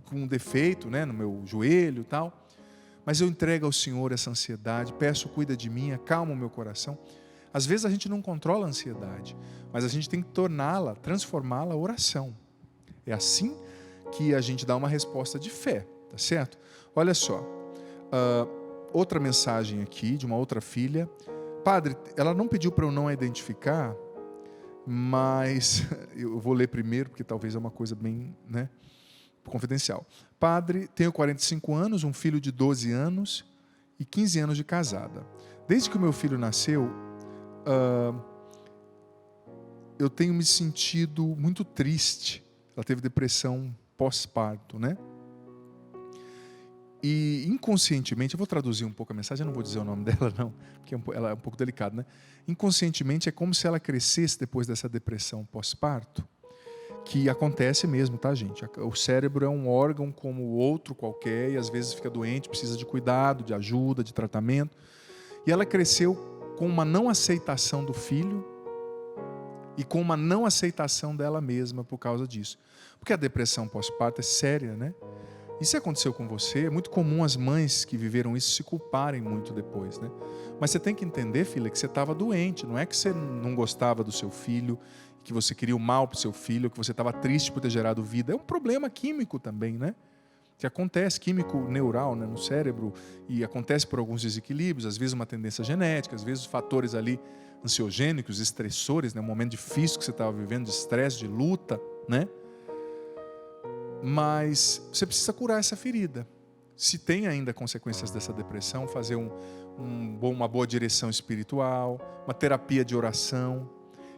com um defeito, né, no meu joelho e tal. Mas eu entrego ao Senhor essa ansiedade, peço, cuida de mim, acalma o meu coração. Às vezes a gente não controla a ansiedade, mas a gente tem que torná-la, transformá-la em oração. É assim que a gente dá uma resposta de fé, tá certo? Olha só, outra mensagem aqui de uma outra filha. Padre, ela não pediu para eu não a identificar, mas eu vou ler primeiro, porque talvez é uma coisa bem, né, confidencial. Padre, tenho 45 anos, um filho de 12 anos e 15 anos de casada. Desde que o meu filho nasceu, eu tenho me sentido muito triste. Ela teve depressão pós-parto, né? E inconscientemente, eu vou traduzir um pouco a mensagem, eu não vou dizer o nome dela não, porque ela é um pouco delicada, né? Inconscientemente é como se ela crescesse depois dessa depressão pós-parto, que acontece mesmo, tá, gente? O cérebro é um órgão como o outro qualquer e às vezes fica doente, precisa de cuidado, de ajuda, de tratamento. E ela cresceu com uma não aceitação do filho e com uma não aceitação dela mesma por causa disso. Porque a depressão pós-parto é séria, né? E se aconteceu com você, é muito comum as mães que viveram isso se culparem muito depois, né? Mas você tem que entender, filha, que você estava doente. Não é que você não gostava do seu filho, que você queria o mal para o seu filho, que você estava triste por ter gerado vida. É um problema químico também, né? Que acontece, químico neural, né, no cérebro, e acontece por alguns desequilíbrios, às vezes uma tendência genética, às vezes fatores ali ansiogênicos, estressores, né, um momento difícil que você estava vivendo, de estresse, de luta, né? Mas você precisa curar essa ferida. Se tem ainda consequências dessa depressão, fazer uma boa direção espiritual, uma terapia de oração.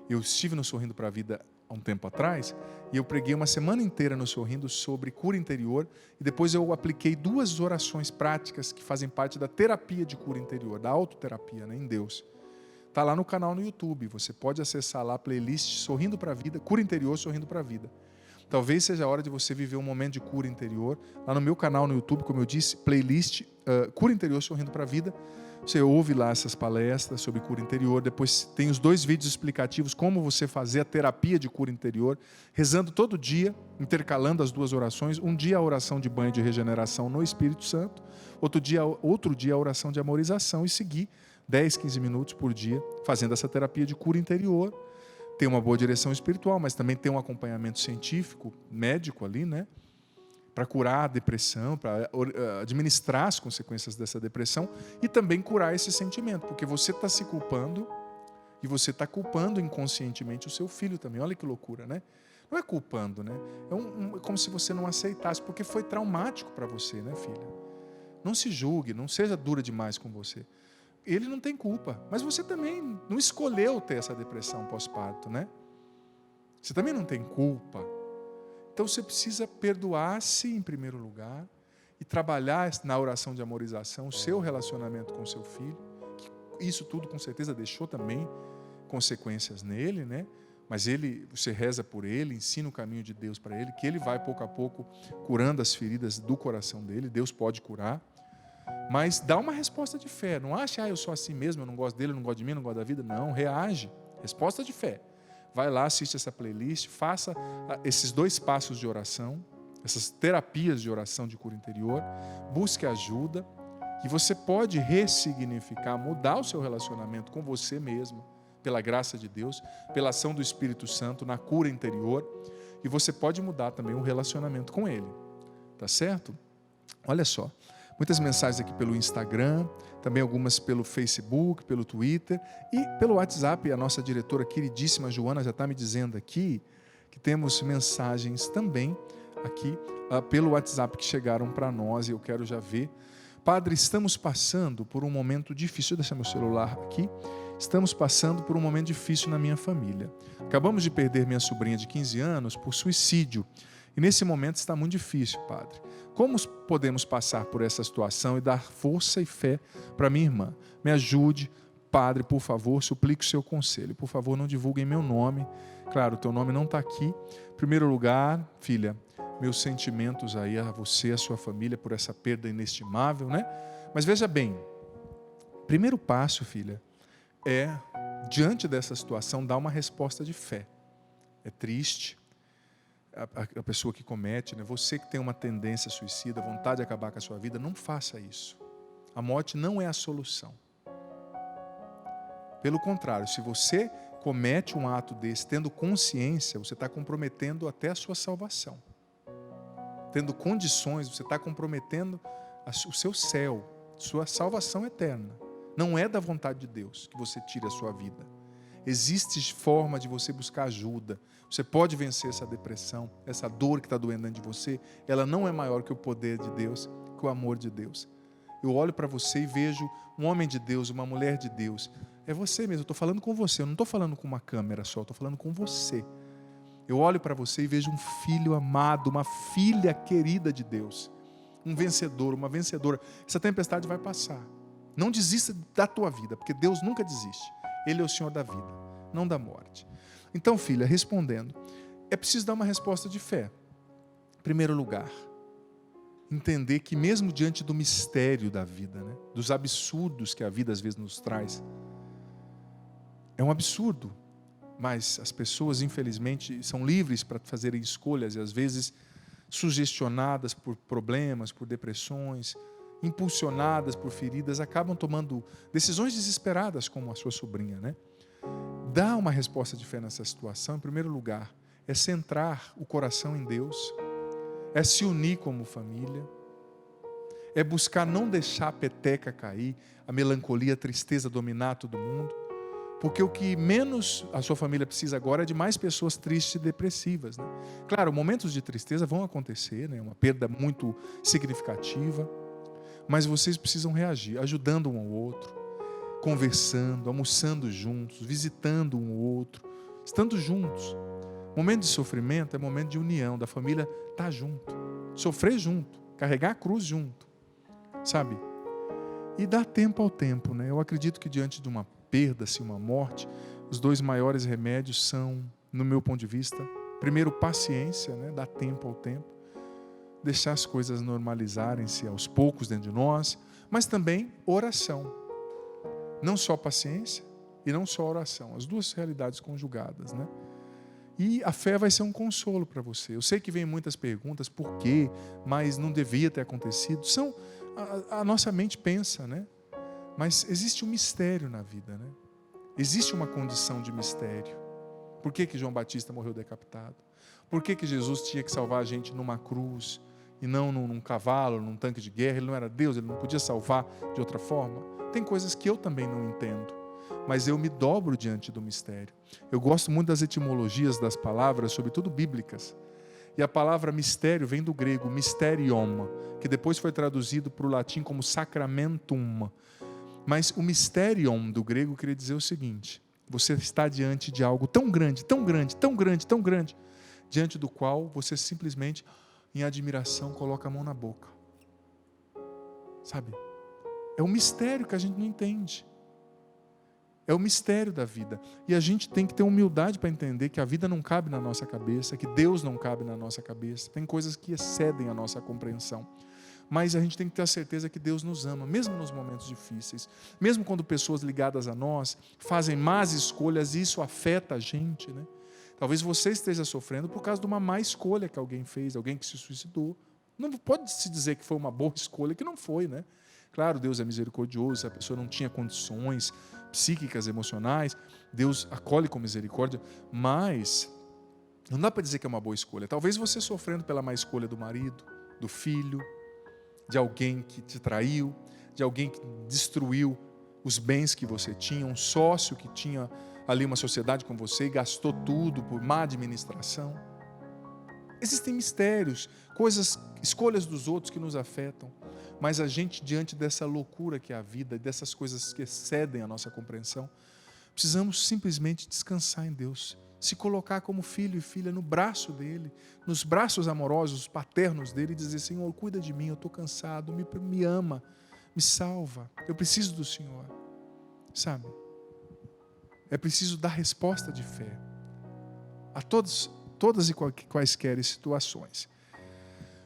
Eu estive no Sorrindo para a Vida há um tempo atrás e eu preguei uma semana inteira no Sorrindo sobre cura interior e depois eu apliquei 2 orações práticas que fazem parte da terapia de cura interior, da autoterapia, né, em Deus. Está lá no canal no YouTube, você pode acessar lá a playlist Sorrindo para a Vida, Cura Interior, Sorrindo para a Vida. Talvez seja a hora de você viver um momento de cura interior. Lá no meu canal no YouTube, como eu disse, playlist Cura Interior, Sorrindo para a Vida. Você ouve lá essas palestras sobre cura interior. Depois tem os 2 vídeos explicativos como você fazer a terapia de cura interior, rezando todo dia, intercalando as 2 orações. Um dia a oração de banho de regeneração no Espírito Santo, outro dia a oração de amorização e seguir 10, 15 minutos por dia fazendo essa terapia de cura interior, ter uma boa direção espiritual, mas também ter um acompanhamento científico, médico ali, né? Para curar a depressão, para administrar as consequências dessa depressão e também curar esse sentimento, porque você está se culpando e você está culpando inconscientemente o seu filho também. Olha que loucura, né? Não é culpando, né? É como se você não aceitasse, porque foi traumático para você, né, filha? Não se julgue, não seja dura demais com você. Ele não tem culpa, mas você também não escolheu ter essa depressão pós-parto, né? Você também não tem culpa. Então você precisa perdoar-se em primeiro lugar e trabalhar na oração de amorização o seu relacionamento com o seu filho. Isso tudo com certeza deixou também consequências nele, né? Mas você reza por ele, ensina o caminho de Deus para ele, que ele vai pouco a pouco curando as feridas do coração dele. Deus pode curar. Mas dá uma resposta de fé. Não acha, eu sou assim mesmo, eu não gosto dele, eu não gosto de mim, eu não gosto da vida. Não, reage. Resposta de fé. Vai lá, assiste essa playlist, faça esses 2 passos de oração, essas terapias de oração de cura interior, busque ajuda, e você pode ressignificar, mudar o seu relacionamento com você mesmo, pela graça de Deus, pela ação do Espírito Santo na cura interior, e você pode mudar também o relacionamento com Ele. Tá certo? Olha só. Muitas mensagens aqui pelo Instagram, também algumas pelo Facebook, pelo Twitter e pelo WhatsApp. A nossa diretora queridíssima Joana já está me dizendo aqui que temos mensagens também aqui pelo WhatsApp que chegaram para nós e eu quero já ver. Padre, estamos passando por um momento difícil. Deixa meu celular aqui. Estamos passando por um momento difícil na minha família. Acabamos de perder minha sobrinha de 15 anos por suicídio. E nesse momento está muito difícil, Padre. Como podemos passar por essa situação e dar força e fé para minha irmã? Me ajude, Padre, por favor, suplico o seu conselho. Por favor, não divulguem meu nome. Claro, o teu nome não está aqui. Em primeiro lugar, filha, meus sentimentos aí a você, a sua família, por essa perda inestimável, né? Mas veja bem, primeiro passo, filha, é, diante dessa situação, dar uma resposta de fé. É triste. A pessoa que comete, né? Você que tem uma tendência suicida, vontade de acabar com a sua vida, não faça isso. A morte não é a solução. Pelo contrário, se você comete um ato desse, tendo consciência, você está comprometendo até a sua salvação. Tendo condições, você está comprometendo o seu céu, sua salvação eterna. Não é da vontade de Deus que você tire a sua vida. Existe forma de você buscar ajuda. Você pode vencer essa depressão, essa dor que está doendo dentro de você. Ela não é maior que o poder de Deus, que o amor de Deus. Eu olho para você e vejo um homem de Deus, uma mulher de Deus. É você mesmo, eu estou falando com você. Eu não estou falando com uma câmera só, eu estou falando com você. Eu olho para você e vejo um filho amado, uma filha querida de Deus. Um vencedor, uma vencedora. Essa tempestade vai passar. Não desista da tua vida, porque Deus nunca desiste. Ele é o Senhor da vida, não da morte. Então, filha, respondendo, é preciso dar uma resposta de fé. Em primeiro lugar, entender que mesmo diante do mistério da vida, né, dos absurdos que a vida às vezes nos traz, é um absurdo, mas as pessoas, infelizmente, são livres para fazerem escolhas e às vezes sugestionadas por problemas, por depressões, impulsionadas por feridas, acabam tomando decisões desesperadas, como a sua sobrinha, né? Dar uma resposta de fé nessa situação, em primeiro lugar, é centrar o coração em Deus, é se unir como família, é buscar não deixar a peteca cair, a melancolia, a tristeza dominar todo mundo, porque o que menos a sua família precisa agora é de mais pessoas tristes e depressivas, né? Claro, momentos de tristeza vão acontecer, né? Uma perda muito significativa, mas vocês precisam reagir, ajudando um ao outro, conversando, almoçando juntos, visitando um ao outro, estando juntos. Momento de sofrimento é momento de união, da família estar junto, sofrer junto, carregar a cruz junto, sabe? E dar tempo ao tempo, né? Eu acredito que diante de uma perda, assim, uma morte, os 2 maiores remédios são, no meu ponto de vista, primeiro, paciência, né? Dar tempo ao tempo, deixar as coisas normalizarem-se aos poucos dentro de nós, mas também oração. Não só paciência e não só oração, as 2 realidades conjugadas, né? E a fé vai ser um consolo para você. Eu sei que vem muitas perguntas, por quê? Mas não devia ter acontecido. A nossa mente pensa, né? Mas existe um mistério na vida, né? Existe uma condição de mistério. Por que João Batista morreu decapitado? Por que Jesus tinha que salvar a gente numa cruz e não num cavalo, num tanque de guerra? Ele não era Deus, ele não podia salvar de outra forma? Tem coisas que eu também não entendo, mas eu me dobro diante do mistério. Eu gosto muito das etimologias das palavras, sobretudo bíblicas. E a palavra mistério vem do grego mysterion, que depois foi traduzido para o latim como sacramentum. Mas o mysterion do grego queria dizer o seguinte: você está diante de algo tão grande, tão grande, tão grande, tão grande, diante do qual você simplesmente, em admiração, coloca a mão na boca. Sabe? É um mistério que a gente não entende. É o mistério da vida. E a gente tem que ter humildade para entender que a vida não cabe na nossa cabeça, que Deus não cabe na nossa cabeça. Tem coisas que excedem a nossa compreensão. Mas a gente tem que ter a certeza que Deus nos ama, mesmo nos momentos difíceis. Mesmo quando pessoas ligadas a nós fazem más escolhas, e isso afeta a gente, né? Talvez você esteja sofrendo por causa de uma má escolha que alguém fez, alguém que se suicidou. Não pode se dizer que foi uma boa escolha, que não foi, né? Claro, Deus é misericordioso, se a pessoa não tinha condições psíquicas, emocionais, Deus acolhe com misericórdia, mas não dá para dizer que é uma boa escolha. Talvez você sofrendo pela má escolha do marido, do filho, de alguém que te traiu, de alguém que destruiu os bens que você tinha, um sócio que tinha ali uma sociedade com você e gastou tudo por má administração. Existem mistérios, coisas, escolhas dos outros que nos afetam, mas a gente, diante dessa loucura que é a vida, dessas coisas que excedem a nossa compreensão, precisamos simplesmente descansar em Deus, se colocar como filho e filha no braço dele, nos braços amorosos, paternos dele, e dizer: Senhor, cuida de mim, eu estou cansado, me ama, me salva, eu preciso do Senhor. Sabe? É preciso dar resposta de fé a todas e quaisquer situações.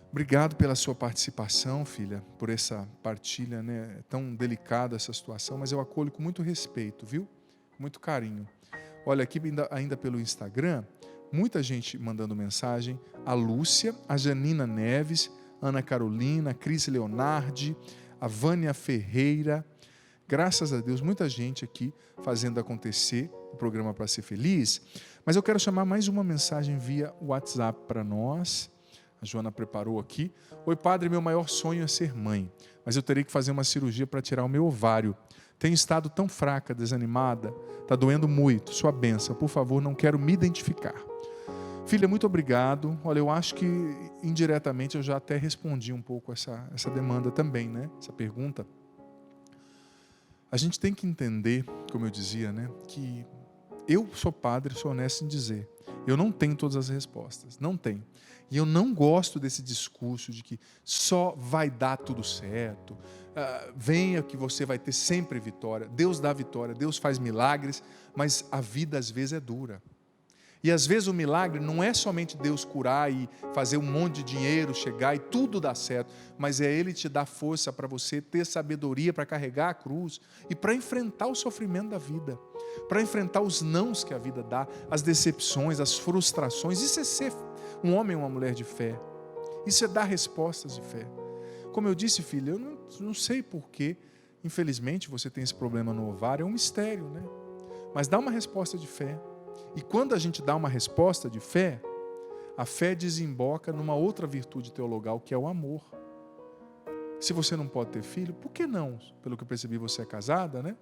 Obrigado pela sua participação, filha, por essa partilha, né? É tão delicada essa situação, mas eu acolho com muito respeito, viu? Muito carinho. Olha, aqui ainda pelo Instagram, muita gente mandando mensagem. A Lúcia, a Janina Neves, Ana Carolina, Cris Leonardi, a Vânia Ferreira. Graças a Deus, muita gente aqui fazendo acontecer o programa Para Ser Feliz. Mas eu quero chamar mais uma mensagem via WhatsApp para nós. A Joana preparou aqui. Oi, padre, meu maior sonho é ser mãe, mas eu terei que fazer uma cirurgia para tirar o meu ovário. Tenho estado tão fraca, desanimada, está doendo muito. Sua bênção, por favor, não quero me identificar. Filha, muito obrigado. Olha, eu acho que indiretamente eu já até respondi um pouco essa demanda também, né? Essa pergunta. A gente tem que entender, como eu dizia, né, que eu sou padre, sou honesto em dizer, eu não tenho todas as respostas, não tenho. E eu não gosto desse discurso de que só vai dar tudo certo, venha que você vai ter sempre vitória. Deus dá vitória, Deus faz milagres, mas a vida às vezes é dura. E às vezes o milagre não é somente Deus curar e fazer um monte de dinheiro chegar e tudo dar certo, mas é Ele te dar força para você ter sabedoria para carregar a cruz e para enfrentar o sofrimento da vida, para enfrentar os nãos que a vida dá, as decepções, as frustrações. Isso é ser um homem ou uma mulher de fé. Isso é dar respostas de fé. Como eu disse, filha, eu não sei porquê, infelizmente, você tem esse problema no ovário, é um mistério, né? Mas dá uma resposta de fé. E quando a gente dá uma resposta de fé, a fé desemboca numa outra virtude teologal, que é o amor. Se você não pode ter filho, por que não? Pelo que eu percebi, você é casada, né?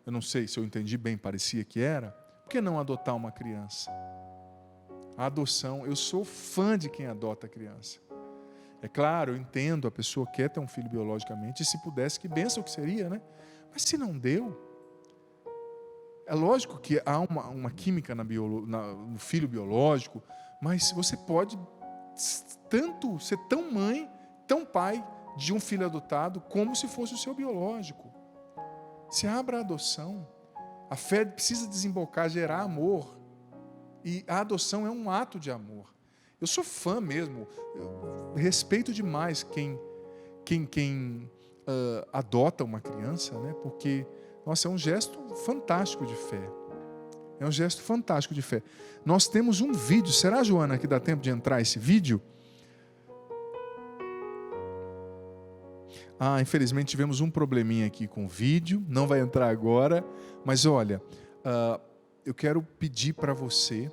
Eu não sei se eu entendi bem, parecia que era. Por que não adotar uma criança? A adoção, eu sou fã de quem adota a criança. É claro, eu entendo, a pessoa quer ter um filho biologicamente, e se pudesse, que bênção que seria, né? Mas se não deu, é lógico que há uma química no filho biológico, mas você pode tanto ser tão mãe, tão pai de um filho adotado, como se fosse o seu biológico. Se abra a adoção. A fé precisa desembocar, gerar amor. E a adoção é um ato de amor. Eu sou fã mesmo, eu respeito demais quem adota uma criança, né? Porque, nossa, é um gesto fantástico de fé. É um gesto fantástico de fé. Nós temos um vídeo, será, Joana, que dá tempo de entrar esse vídeo? Infelizmente tivemos um probleminha aqui com o vídeo, não vai entrar agora, mas olha, eu quero pedir para você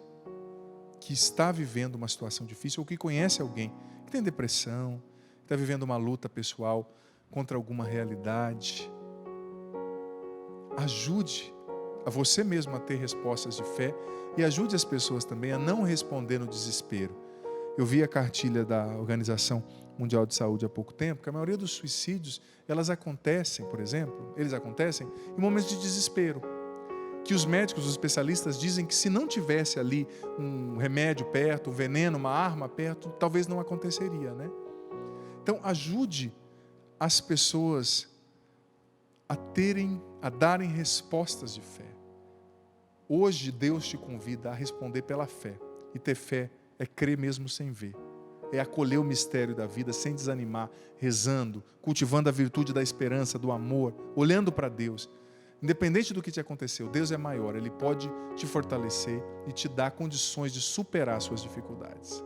que está vivendo uma situação difícil ou que conhece alguém que tem depressão, que está vivendo uma luta pessoal contra alguma realidade, ajude a você mesmo a ter respostas de fé e ajude as pessoas também a não responder no desespero. Eu vi a cartilha da Organização Mundial de Saúde há pouco tempo, que a maioria dos suicídios, eles acontecem em momentos de desespero. Que os médicos, os especialistas dizem que se não tivesse ali um remédio perto, um veneno, uma arma perto, talvez não aconteceria, né? Então ajude as pessoas a darem respostas de fé. Hoje Deus te convida a responder pela fé. E ter fé é crer mesmo sem ver. É acolher o mistério da vida sem desanimar, rezando, cultivando a virtude da esperança, do amor, olhando para Deus. Independente do que te aconteceu, Deus é maior, Ele pode te fortalecer e te dar condições de superar suas dificuldades.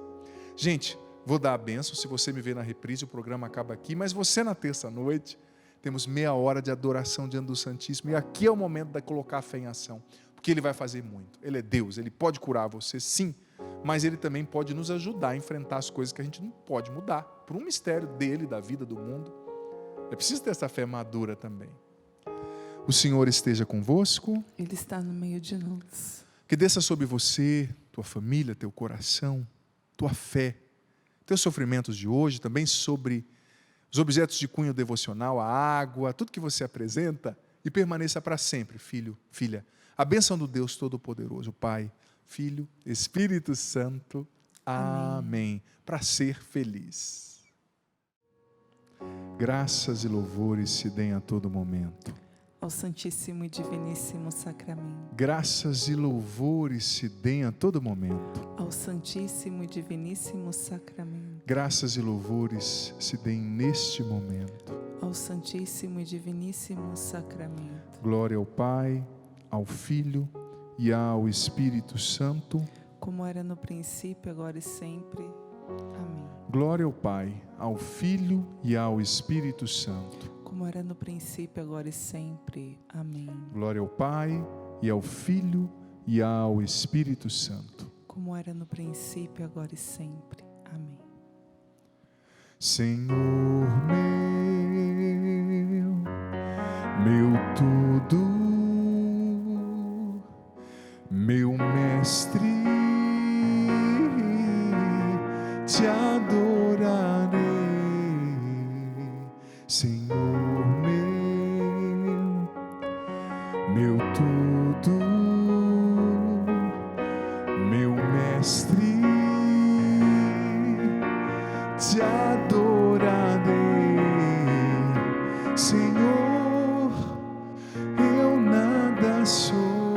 Gente, vou dar a bênção, se você me ver na reprise, o programa acaba aqui, mas você na terça-noite, temos meia hora de adoração diante do Santíssimo, e aqui é o momento de colocar a fé em ação, porque Ele vai fazer muito. Ele é Deus, Ele pode curar você, sim, mas Ele também pode nos ajudar a enfrentar as coisas que a gente não pode mudar, por um mistério dEle, da vida, do mundo. É preciso ter essa fé madura também. O Senhor esteja convosco. Ele está no meio de nós. Que desça sobre você, tua família, teu coração, tua fé, teus sofrimentos de hoje, também sobre os objetos de cunho devocional, a água, tudo que você apresenta, e permaneça para sempre, filho, filha. A bênção do Deus Todo-Poderoso, Pai, Filho, Espírito Santo. Amém. Para ser feliz. Graças e louvores se deem a todo momento ao Santíssimo e Diviníssimo Sacramento. Graças e louvores se deem a todo momento ao Santíssimo e Diviníssimo Sacramento. Graças e louvores se deem neste momento ao Santíssimo e Diviníssimo Sacramento. Glória ao Pai, ao Filho e ao Espírito Santo, como era no princípio, agora e sempre. Amém. Glória ao Pai, ao Filho e ao Espírito Santo, como era no princípio, agora e sempre. Amém. Glória ao Pai, e ao Filho, e ao Espírito Santo. Como era no princípio, agora e sempre. Amém. Senhor meu tudo, meu Mestre, te adorarei. Senhor meu tudo, meu Mestre, te adorarei. Senhor, eu nada sou,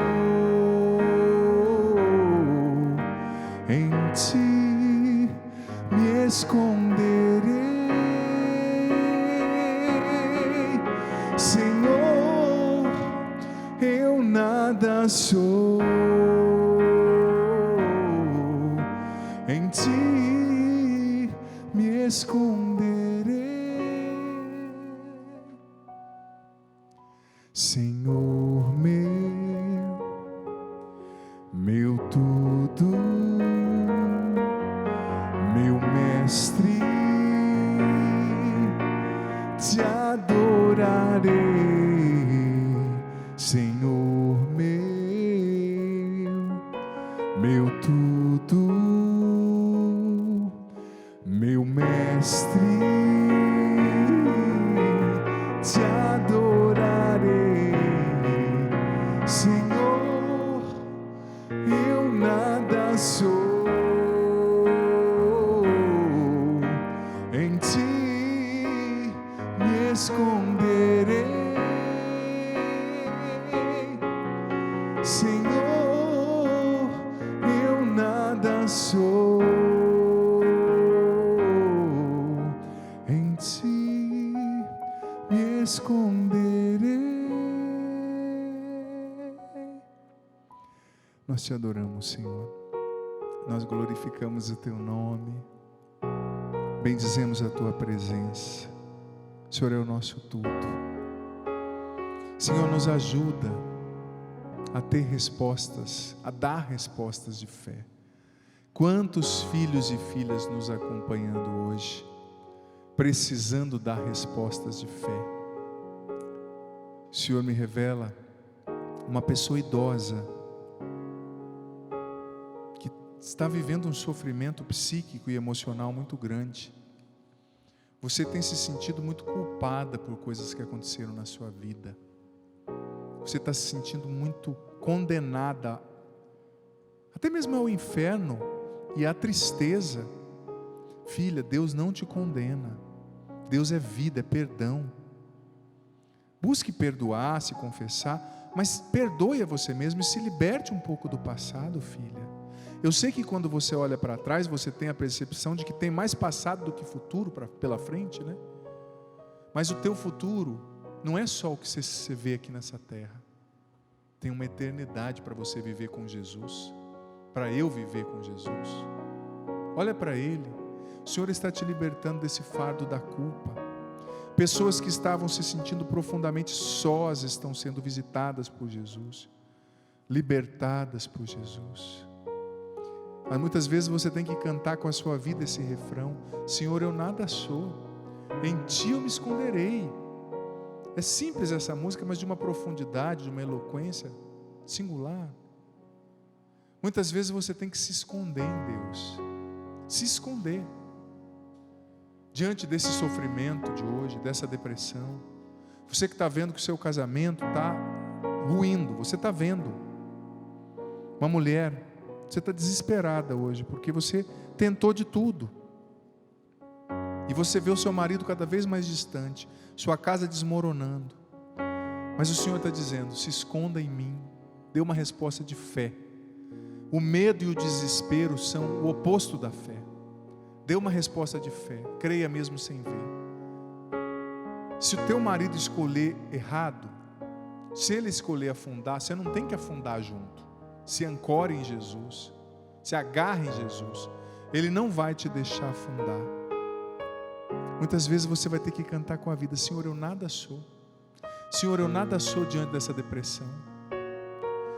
em ti me esconderei. Senhor, eu nada sou, em ti me esconderei. Senhor meu tudo, meu Mestre, te adorarei. Senhor meu tudo, meu Mestre, te adorarei. Senhor, eu nada sou, em ti me esconderei. Senhor, eu nada sou, em ti me esconderei. Nós te adoramos, Senhor. Nós glorificamos o teu nome. Bendizemos a tua presença. O Senhor é o nosso tudo. Senhor, nos ajuda a ter respostas, a dar respostas de fé. Quantos filhos e filhas nos acompanhando hoje, precisando dar respostas de fé. O Senhor me revela uma pessoa idosa que está vivendo um sofrimento psíquico e emocional muito grande. Você tem se sentido muito culpada por coisas que aconteceram na sua vida. Você está se sentindo muito condenada, até mesmo ao inferno e à tristeza. Filha, Deus não te condena. Deus é vida, é perdão. Busque perdoar, se confessar, mas perdoe a você mesmo e se liberte um pouco do passado, filha. Eu sei que quando você olha para trás, você tem a percepção de que tem mais passado do que futuro pela frente, né? Mas o teu futuro não é só o que você vê aqui nessa terra. Tem uma eternidade para você viver com Jesus, para eu viver com Jesus. Olha para Ele. O Senhor está te libertando desse fardo da culpa. Pessoas que estavam se sentindo profundamente sós estão sendo visitadas por Jesus, libertadas por Jesus. Mas muitas vezes você tem que cantar com a sua vida esse refrão: Senhor, eu nada sou, em Ti eu me esconderei. É simples essa música, mas de uma profundidade, de uma eloquência singular. Muitas vezes você tem que se esconder em Deus, se esconder diante desse sofrimento de hoje, dessa depressão. Você que está vendo que o seu casamento está ruindo, você está vendo. Uma mulher, você está desesperada hoje, porque você tentou de tudo. E você vê o seu marido cada vez mais distante, sua casa desmoronando. Mas o Senhor está dizendo: se esconda em mim. Dê uma resposta de fé. O medo e o desespero são o oposto da fé. Dê uma resposta de fé. Creia mesmo sem ver. Se o teu marido escolher errado, se ele escolher afundar, você não tem que afundar junto. Se ancore em Jesus, se agarre em Jesus. Ele não vai te deixar afundar. Muitas vezes você vai ter que cantar com a vida: Senhor, eu nada sou. Senhor, eu nada sou diante dessa depressão.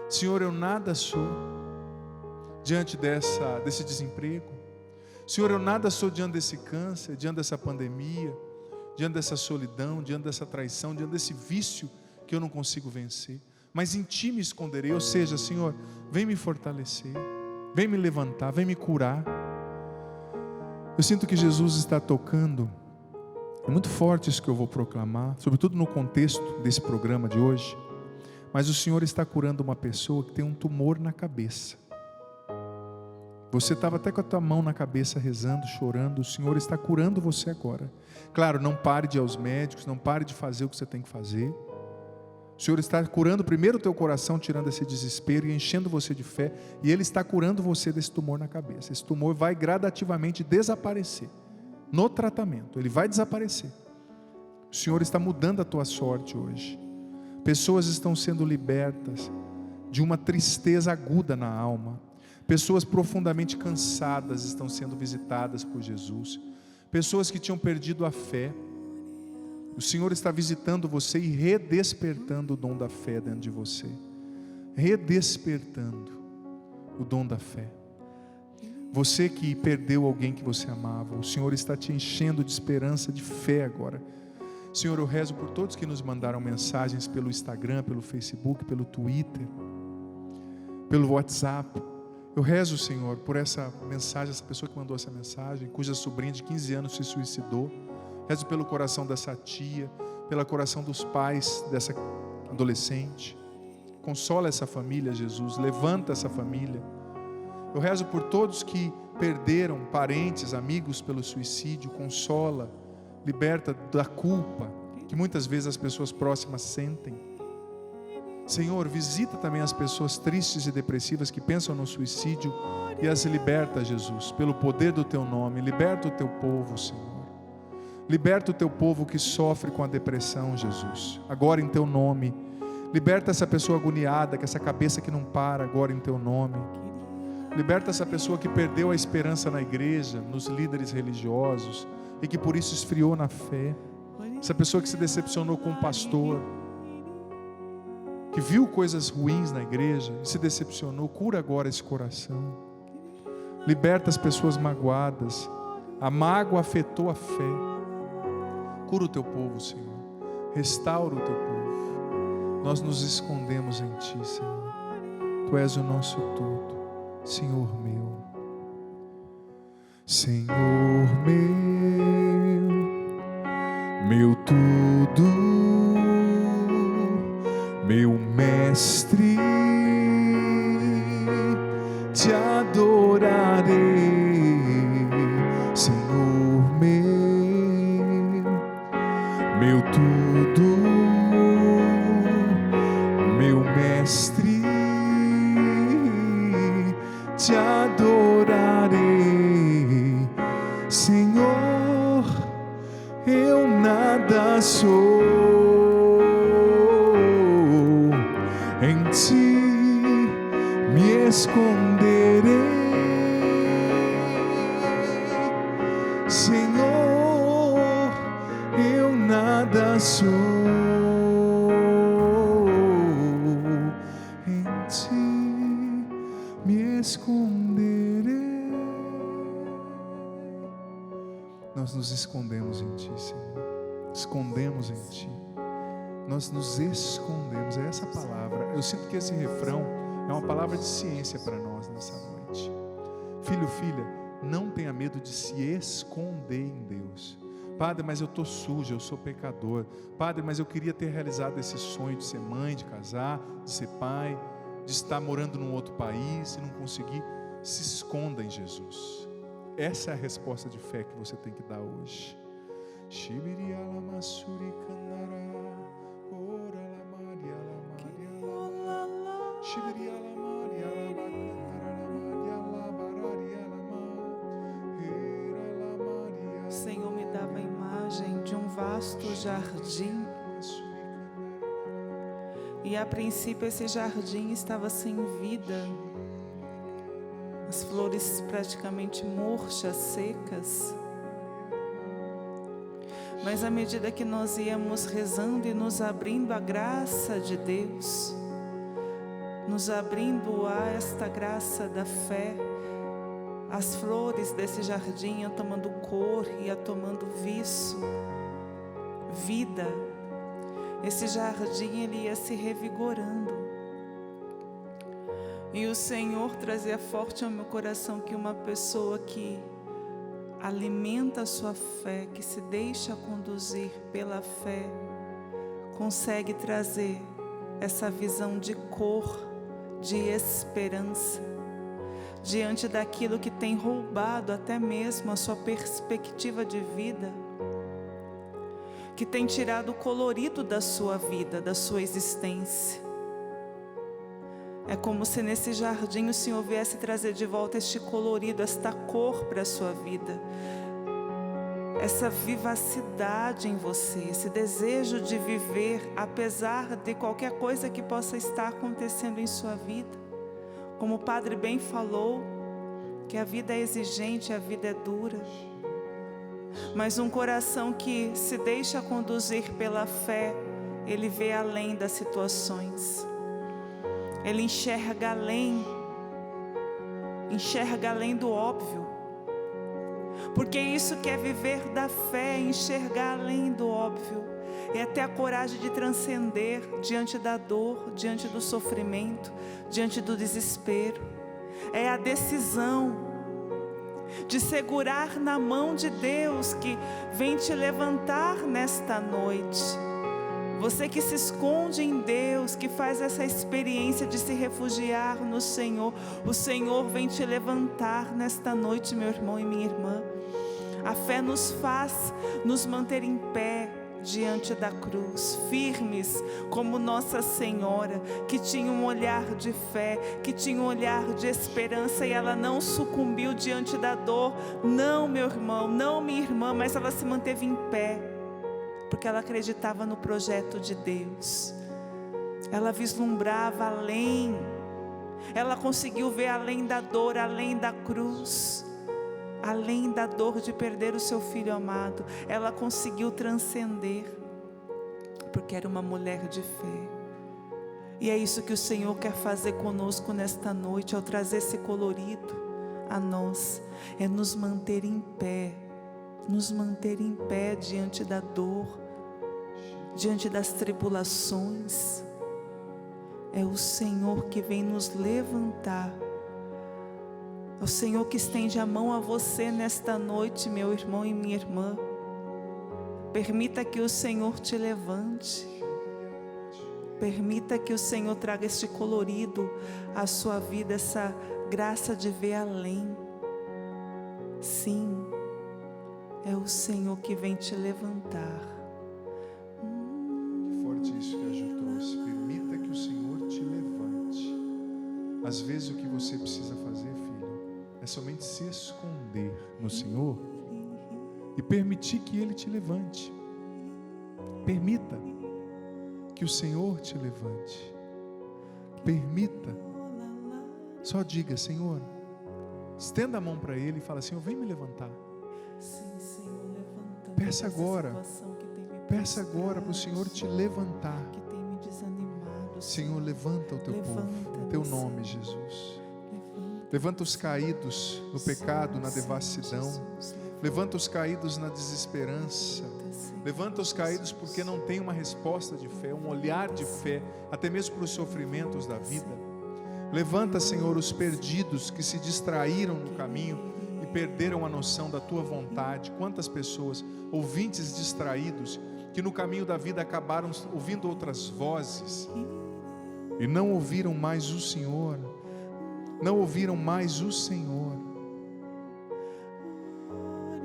Senhor, eu nada sou diante desse desemprego. Senhor, eu nada sou diante desse câncer, diante dessa pandemia, diante dessa solidão, diante dessa traição, diante desse vício que eu não consigo vencer. Mas em Ti me esconderei. Ou seja, Senhor, vem me fortalecer, vem me levantar, vem me curar. Eu sinto que Jesus está tocando. É muito forte isso que eu vou proclamar, sobretudo no contexto desse programa de hoje. Mas o Senhor está curando uma pessoa que tem um tumor na cabeça. Você estava até com a tua mão na cabeça rezando, chorando. O Senhor está curando você agora. Claro, não pare de ir aos médicos, não pare de fazer o que você tem que fazer. O Senhor está curando primeiro o teu coração, tirando esse desespero e enchendo você de fé. E Ele está curando você desse tumor na cabeça. Esse tumor vai gradativamente desaparecer. No tratamento, ele vai desaparecer. O Senhor está mudando a tua sorte hoje. Pessoas estão sendo libertas de uma tristeza aguda na alma. Pessoas profundamente cansadas estão sendo visitadas por Jesus. Pessoas que tinham perdido a fé. O Senhor está visitando você e redespertando o dom da fé dentro de você. Redespertando o dom da fé. Você que perdeu alguém que você amava, o Senhor está te enchendo de esperança, de fé agora. Senhor, eu rezo por todos que nos mandaram mensagens pelo Instagram, pelo Facebook, pelo Twitter, pelo WhatsApp. Eu rezo, Senhor, por essa mensagem, essa pessoa que mandou essa mensagem, cuja sobrinha de 15 anos se suicidou. Rezo pelo coração dessa tia, pelo coração dos pais dessa adolescente. Consola essa família, Jesus, levanta essa família. Eu rezo por todos que perderam parentes, amigos pelo suicídio. Consola, liberta da culpa que muitas vezes as pessoas próximas sentem. Senhor, visita também as pessoas tristes e depressivas que pensam no suicídio e as liberta, Jesus, pelo poder do Teu nome. Liberta o Teu povo, Senhor. Liberta o Teu povo que sofre com a depressão, Jesus, agora em Teu nome. Liberta essa pessoa agoniada, com essa cabeça que não para, agora em Teu nome. Liberta essa pessoa que perdeu a esperança na igreja, nos líderes religiosos, e que por isso esfriou na fé. Essa pessoa que se decepcionou com o pastor, que que viu coisas ruins na igreja e se decepcionou, cura agora esse coração. Liberta as pessoas magoadas. A mágoa afetou a fé. Cura o teu povo, Senhor. Restaura o teu povo. Nós nos escondemos em Ti, Senhor. Tu és o nosso tudo, Senhor meu. Senhor meu tudo, meu mestre, te adorarei, Senhor meu tudo, meu mestre, te adorarei, Senhor, eu nada sou, em Ti me esconderei, Senhor, eu nada sou, em Ti me esconderei. Nós nos escondemos em Ti, Senhor. Escondemos em Ti. Nós nos escondemos. É essa palavra. Eu sinto que esse refrão é uma palavra de ciência para nós nessa noite. Filho, filha, não tenha medo de se esconder em Deus. Padre, mas eu estou sujo, eu sou pecador. Padre, mas eu queria ter realizado esse sonho de ser mãe, de casar, de ser pai, de estar morando num outro país e não conseguir. Se esconda em Jesus. Essa é a resposta de fé que você tem que dar hoje. O Senhor me dava a imagem de um vasto jardim. E a princípio esse jardim estava sem vida. As flores praticamente murchas, secas. Mas à medida que nós íamos rezando e nos abrindo à graça de Deus, nos abrindo a esta graça da fé, as flores desse jardim iam tomando cor, ia tomando viço, vida. Esse jardim ele ia se revigorando. E o Senhor trazia forte ao meu coração que uma pessoa que alimenta a sua fé, que se deixa conduzir pela fé, consegue trazer essa visão de cor, de esperança, diante daquilo que tem roubado até mesmo a sua perspectiva de vida, que tem tirado o colorido da sua vida, da sua existência. É como se nesse jardim o Senhor viesse trazer de volta este colorido, esta cor para a sua vida. Essa vivacidade em você, esse desejo de viver, apesar de qualquer coisa que possa estar acontecendo em sua vida. Como o Padre bem falou, que a vida é exigente, a vida é dura. Mas um coração que se deixa conduzir pela fé, ele vê além das situações. Ele enxerga além do óbvio. Porque isso que é viver da fé, enxergar além do óbvio. É ter a coragem de transcender diante da dor, diante do sofrimento, diante do desespero. É a decisão de segurar na mão de Deus que vem te levantar nesta noite. Você que se esconde em Deus, que faz essa experiência de se refugiar no Senhor, o Senhor vem te levantar nesta noite, meu irmão e minha irmã. A fé nos faz nos manter em pé diante da cruz, firmes como Nossa Senhora, que tinha um olhar de fé, que tinha um olhar de esperança, e ela não sucumbiu diante da dor. Não, meu irmão, não, minha irmã, mas ela se manteve em pé, porque ela acreditava no projeto de Deus. Ela vislumbrava além, ela conseguiu ver além da dor, além da cruz, além da dor de perder o seu filho amado. Ela conseguiu transcender, porque era uma mulher de fé. E é isso que o Senhor quer fazer conosco nesta noite, ao trazer esse colorido a nós, é nos manter em pé diante da dor, diante das tribulações. É o Senhor que vem nos levantar. É o Senhor que estende a mão a você nesta noite, meu irmão e minha irmã. Permita que o Senhor te levante. Permita que o Senhor traga este colorido à sua vida, essa graça de ver além. Sim, é o Senhor que vem te levantar. Que forte isso que a Ju trouxe. Permita que o Senhor te levante. Às vezes o que você precisa fazer, filho, é somente se esconder no Senhor e permitir que Ele te levante. Permita que o Senhor te levante. Permita. Só diga: Senhor, estenda a mão para Ele e fala: Senhor, vem me levantar. Sim, Senhor, levantando. Peça agora. Peça agora para o Senhor te levantar. Que tem me desanimado. Senhor, levanta o teu povo, em teu nome, Jesus. Levanta os caídos no pecado, na devassidão. Levanta os caídos na desesperança. Levanta os caídos porque não tem uma resposta de fé, um olhar de fé, até mesmo para os sofrimentos da vida. Levanta, Senhor, os perdidos que se distraíram no caminho e perderam a noção da tua vontade. Quantas pessoas, ouvintes distraídos, que no caminho da vida acabaram ouvindo outras vozes e não ouviram mais o Senhor. Não ouviram mais o Senhor.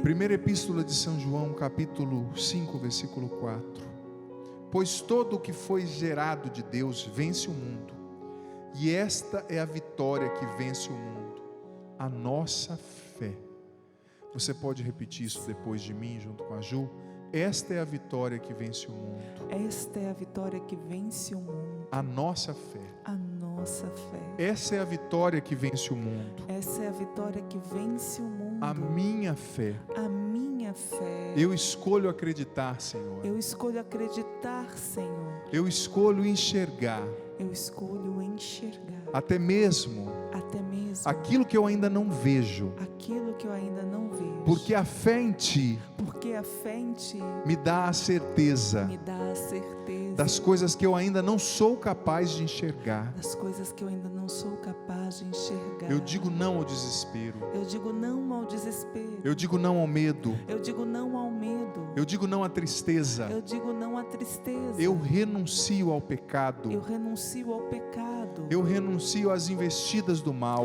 Primeira Epístola de São João, capítulo 5, versículo 4. Pois todo o que foi gerado de Deus vence o mundo, e esta é a vitória que vence o mundo, a nossa fé. Você pode repetir isso depois de mim, junto com a Ju? Esta é a vitória que vence o mundo. Esta é a vitória que vence o mundo. A nossa fé. A nossa fé. Essa é a vitória que vence o mundo. Essa é a vitória que vence o mundo. A minha fé. A minha fé. Eu escolho acreditar, Senhor. Eu escolho acreditar, Senhor. Eu escolho enxergar. Eu escolho enxergar. Até mesmo aquilo que eu ainda não vejo. Aquilo que eu ainda não vejo. Porque a fé em Ti. Porque a fé em Ti me dá a certeza. Me dá a certeza das coisas que eu ainda não sou capaz de enxergar. Das coisas que eu ainda não sou capaz de enxergar. Eu digo não ao desespero. Eu digo não ao desespero. Eu digo não ao medo. Eu digo não ao medo. Eu digo não à tristeza. Eu digo não à tristeza. Eu renuncio ao pecado. Eu renuncio ao pecado. Eu renuncio às investidas do mal.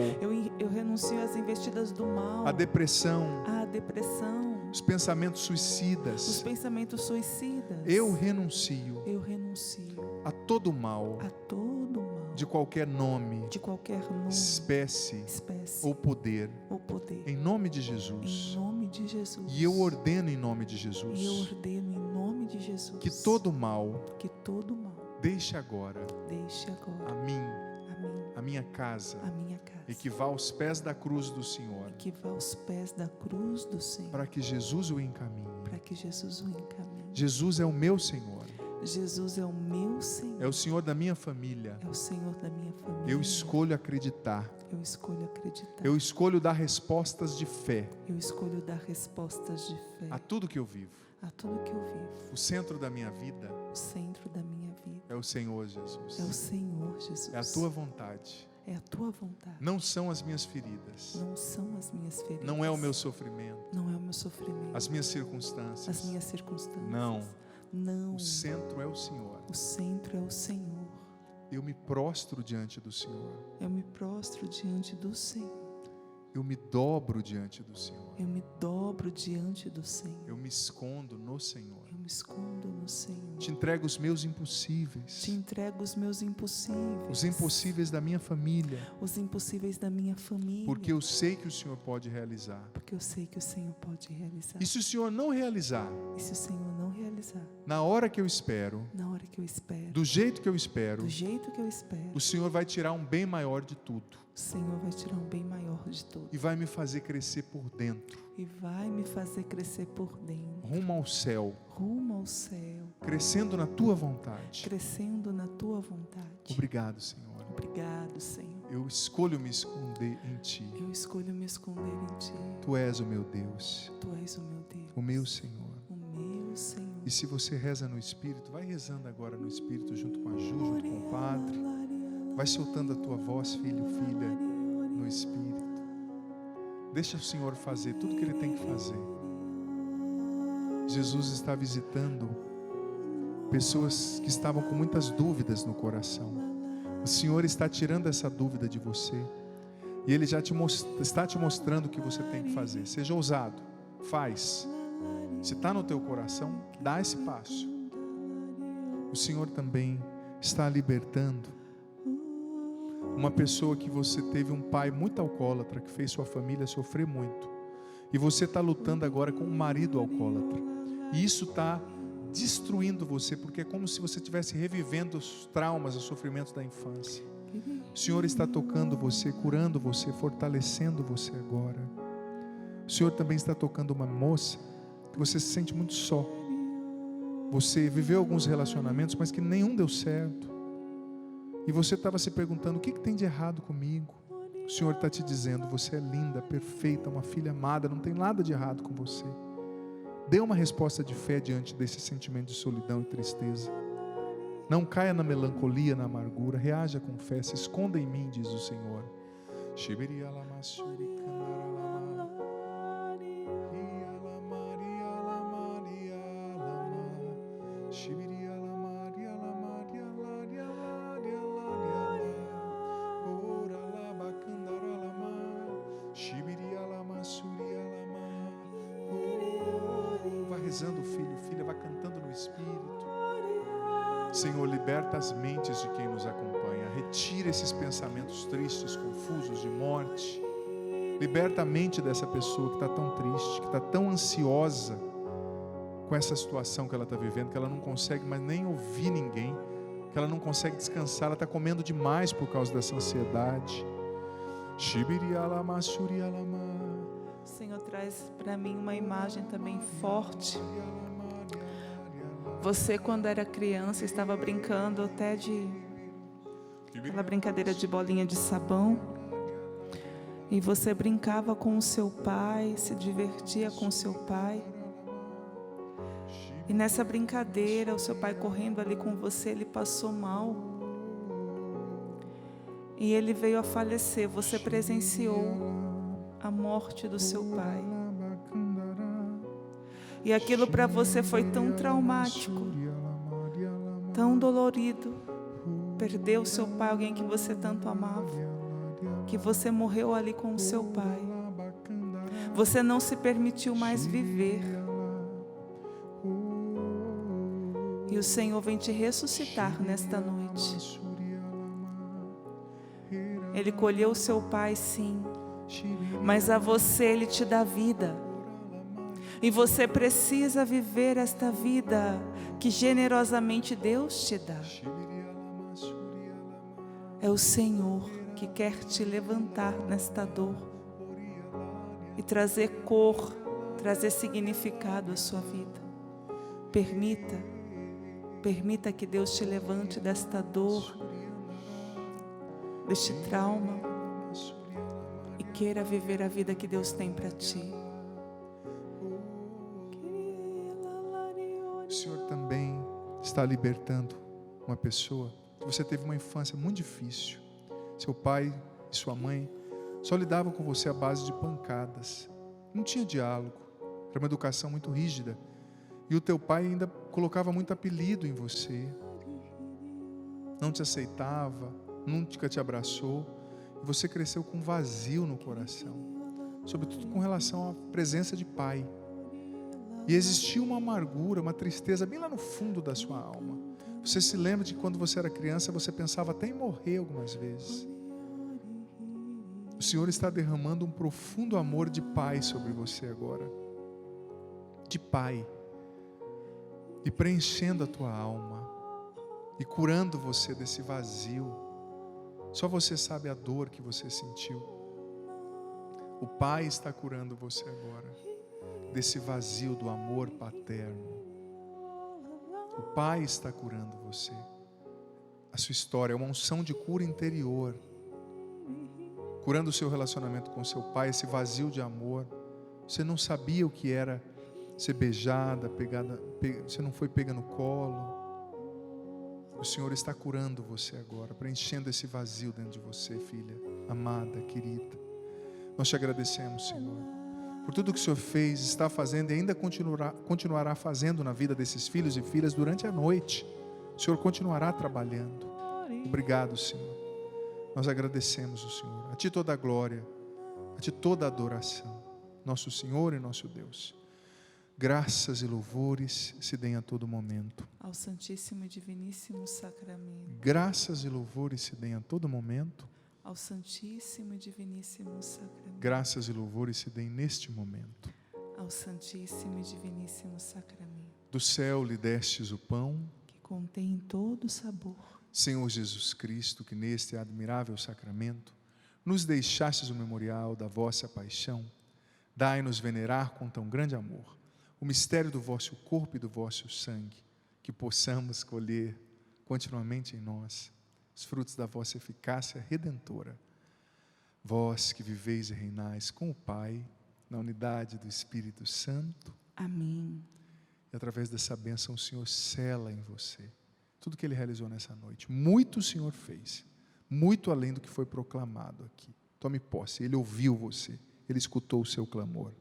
Eu renuncio às investidas do mal. A depressão. A depressão. Os pensamentos suicidas. Os pensamentos suicidas. Eu renuncio. Eu renuncio a todo mal. A todo mal. De qualquer nome. De qualquer nome. Espécie. Ou poder. Ou poder. Em nome de Jesus. Em nome de Jesus. E eu ordeno em nome de Jesus. E eu ordeno em nome de Jesus. Que todo mal. Que todo mal. Deixe agora. Deixe agora. A mim. A minha casa. A minha casa. E que vá aos pés da cruz do Senhor. E que vá aos pés da cruz do Senhor. Para que Jesus o encaminhe. Para que Jesus o encaminhe. Jesus é o meu Senhor. Jesus é o meu Senhor. É o Senhor da minha família. É o Senhor da minha família. Eu escolho acreditar. Eu escolho acreditar. Eu escolho dar respostas de fé. Eu escolho dar respostas de fé. A tudo que eu vivo. A tudo que eu vivo. O centro da minha vida. O centro da minha vida. É o Senhor Jesus. É o Senhor Jesus. É a tua vontade. É a tua vontade. Não são as minhas feridas. Não são as minhas feridas. Não é o meu sofrimento. Não é o meu sofrimento. As minhas circunstâncias. As minhas circunstâncias. Não. Não. O centro é o Senhor. O centro é o Senhor. Eu me prostro diante do Senhor. Eu me prostro diante do Senhor. Eu me dobro diante do Senhor. Eu me dobro diante do Senhor. Eu me escondo no Senhor. Eu me escondo no Senhor. Te entrego os meus impossíveis. Te entrego os meus impossíveis. Os impossíveis da minha família. Os impossíveis da minha família. Porque eu sei que o Senhor pode realizar. Porque eu sei que o Senhor pode realizar. E se o Senhor não realizar? E se o Senhor não realizar? Na hora que eu espero. Na hora que eu espero. Do jeito que eu espero. Do jeito que eu espero. O Senhor vai tirar um bem maior de tudo. O Senhor vai tirar um bem maior de tudo. E vai me fazer crescer por dentro. E vai me fazer crescer por dentro. Rumo ao céu. Rumo ao céu. crescendo na tua vontade. crescendo na tua vontade. Obrigado, Senhor. Obrigado, Senhor. Eu escolho me esconder em Ti. Eu escolho me esconder em Ti. Tu és o meu Deus, Tu és o meu Deus, o meu Senhor. o meu Senhor. E se você reza no Espírito, vai rezando agora no Espírito junto com a Ju, junto com o Padre. Vai soltando a tua voz, filho, filha, no Espírito. Deixa o Senhor fazer tudo que Ele tem que fazer. Jesus está visitando pessoas que estavam com muitas dúvidas no coração. O Senhor está tirando essa dúvida de você. E Ele já está te mostrando o que você tem que fazer. Seja ousado, faz. Se está no teu coração, dá esse passo. O Senhor também está libertando uma pessoa que você teve um pai muito alcoólatra, que fez sua família sofrer muito. E você está lutando agora com um marido alcoólatra. E isso está destruindo você, porque é como se você estivesse revivendo os traumas, os sofrimentos da infância. O Senhor está tocando você, curando você, fortalecendo você agora. O Senhor também está tocando uma moça que você se sente muito só. Você viveu alguns relacionamentos, mas que nenhum deu certo. E você estava se perguntando: o que tem de errado comigo? O Senhor está te dizendo: você é linda, perfeita, uma filha amada, não tem nada de errado com você. Dê uma resposta de fé diante desse sentimento de solidão e tristeza. Não caia na melancolia, na amargura. Reaja com fé. Se esconda em mim, diz o Senhor. Vai rezando, filho, filha, vai cantando no Espírito. Senhor, liberta as mentes de quem nos acompanha. Retira esses pensamentos tristes, confusos, de morte. Liberta a mente dessa pessoa que está tão triste, que está tão ansiosa com essa situação que ela está vivendo, que ela não consegue mais nem ouvir ninguém, que ela não consegue descansar, ela está comendo demais por causa dessa ansiedade. O Senhor traz para mim uma imagem também forte. Você, quando era criança, estava brincando até de aquela brincadeira de bolinha de sabão. E você brincava com o seu pai, se divertia com o seu pai. E nessa brincadeira, o seu pai correndo ali com você, ele passou mal. E ele veio a falecer. Você presenciou a morte do seu pai. E aquilo para você foi tão traumático, tão dolorido. Perdeu o seu pai, alguém que você tanto amava, que você morreu ali com o seu pai. Você não se permitiu mais viver. E o Senhor vem te ressuscitar nesta noite. Ele colheu o seu pai, sim, mas a você Ele te dá vida. E você precisa viver esta vida que generosamente Deus te dá. É o Senhor que quer te levantar nesta dor e trazer cor, trazer significado à sua vida. Permita que Deus te levante desta dor, deste trauma, e queira viver a vida que Deus tem para ti. O Senhor também está libertando uma pessoa que você teve uma infância muito difícil. Seu pai e sua mãe só lidavam com você à base de pancadas. Não tinha diálogo. Era uma educação muito rígida. E o teu pai ainda colocava muito apelido em você. Não te aceitava, nunca te abraçou. E você cresceu com um vazio no coração. Sobretudo com relação à presença de pai. E existia uma amargura, uma tristeza bem lá no fundo da sua alma. Você se lembra de que quando você era criança, você pensava até em morrer algumas vezes. O Senhor está derramando um profundo amor de pai sobre você agora. De pai. E preenchendo a tua alma. E curando você desse vazio. Só você sabe a dor que você sentiu. O pai está curando você agora desse vazio do amor paterno. O Pai está curando você. A sua história é uma unção de cura interior, curando o seu relacionamento com seu pai, esse vazio de amor. Você não sabia o que era ser beijada, você não foi pega no colo. O Senhor está curando você agora, preenchendo esse vazio dentro de você, filha amada, querida. Nós te agradecemos, Senhor, por tudo que o Senhor fez, está fazendo e ainda continuará fazendo na vida desses filhos e filhas durante a noite. O Senhor continuará trabalhando. Obrigado, Senhor. Nós agradecemos o Senhor. A Ti toda a glória, a Ti toda a adoração. Nosso Senhor e nosso Deus. Graças e louvores se deem a todo momento. Ao Santíssimo e Diviníssimo Sacramento. Graças e louvores se deem a todo momento. Ao Santíssimo e Diviníssimo Sacramento. Graças e louvores se deem neste momento. Ao Santíssimo e Diviníssimo Sacramento. Do céu lhe destes o pão, Que contém todo o sabor. Senhor Jesus Cristo, que neste admirável sacramento nos deixastes o memorial da vossa paixão. Dai-nos venerar com tão grande amor o mistério do vosso corpo e do vosso sangue, que possamos colher continuamente em nós os frutos da vossa eficácia redentora. Vós que viveis e reinais com o Pai, na unidade do Espírito Santo. Amém. E através dessa bênção o Senhor sela em você tudo que Ele realizou nessa noite. Muito o Senhor fez, muito além do que foi proclamado aqui. Tome posse, Ele ouviu você, Ele escutou o seu clamor.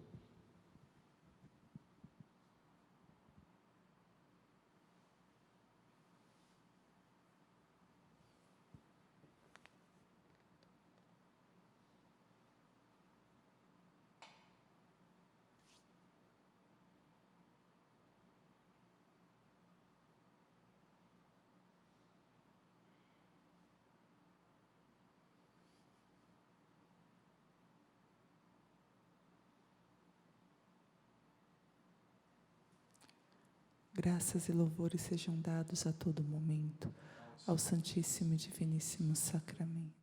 Graças e louvores sejam dados a todo momento ao Santíssimo e Diviníssimo Sacramento.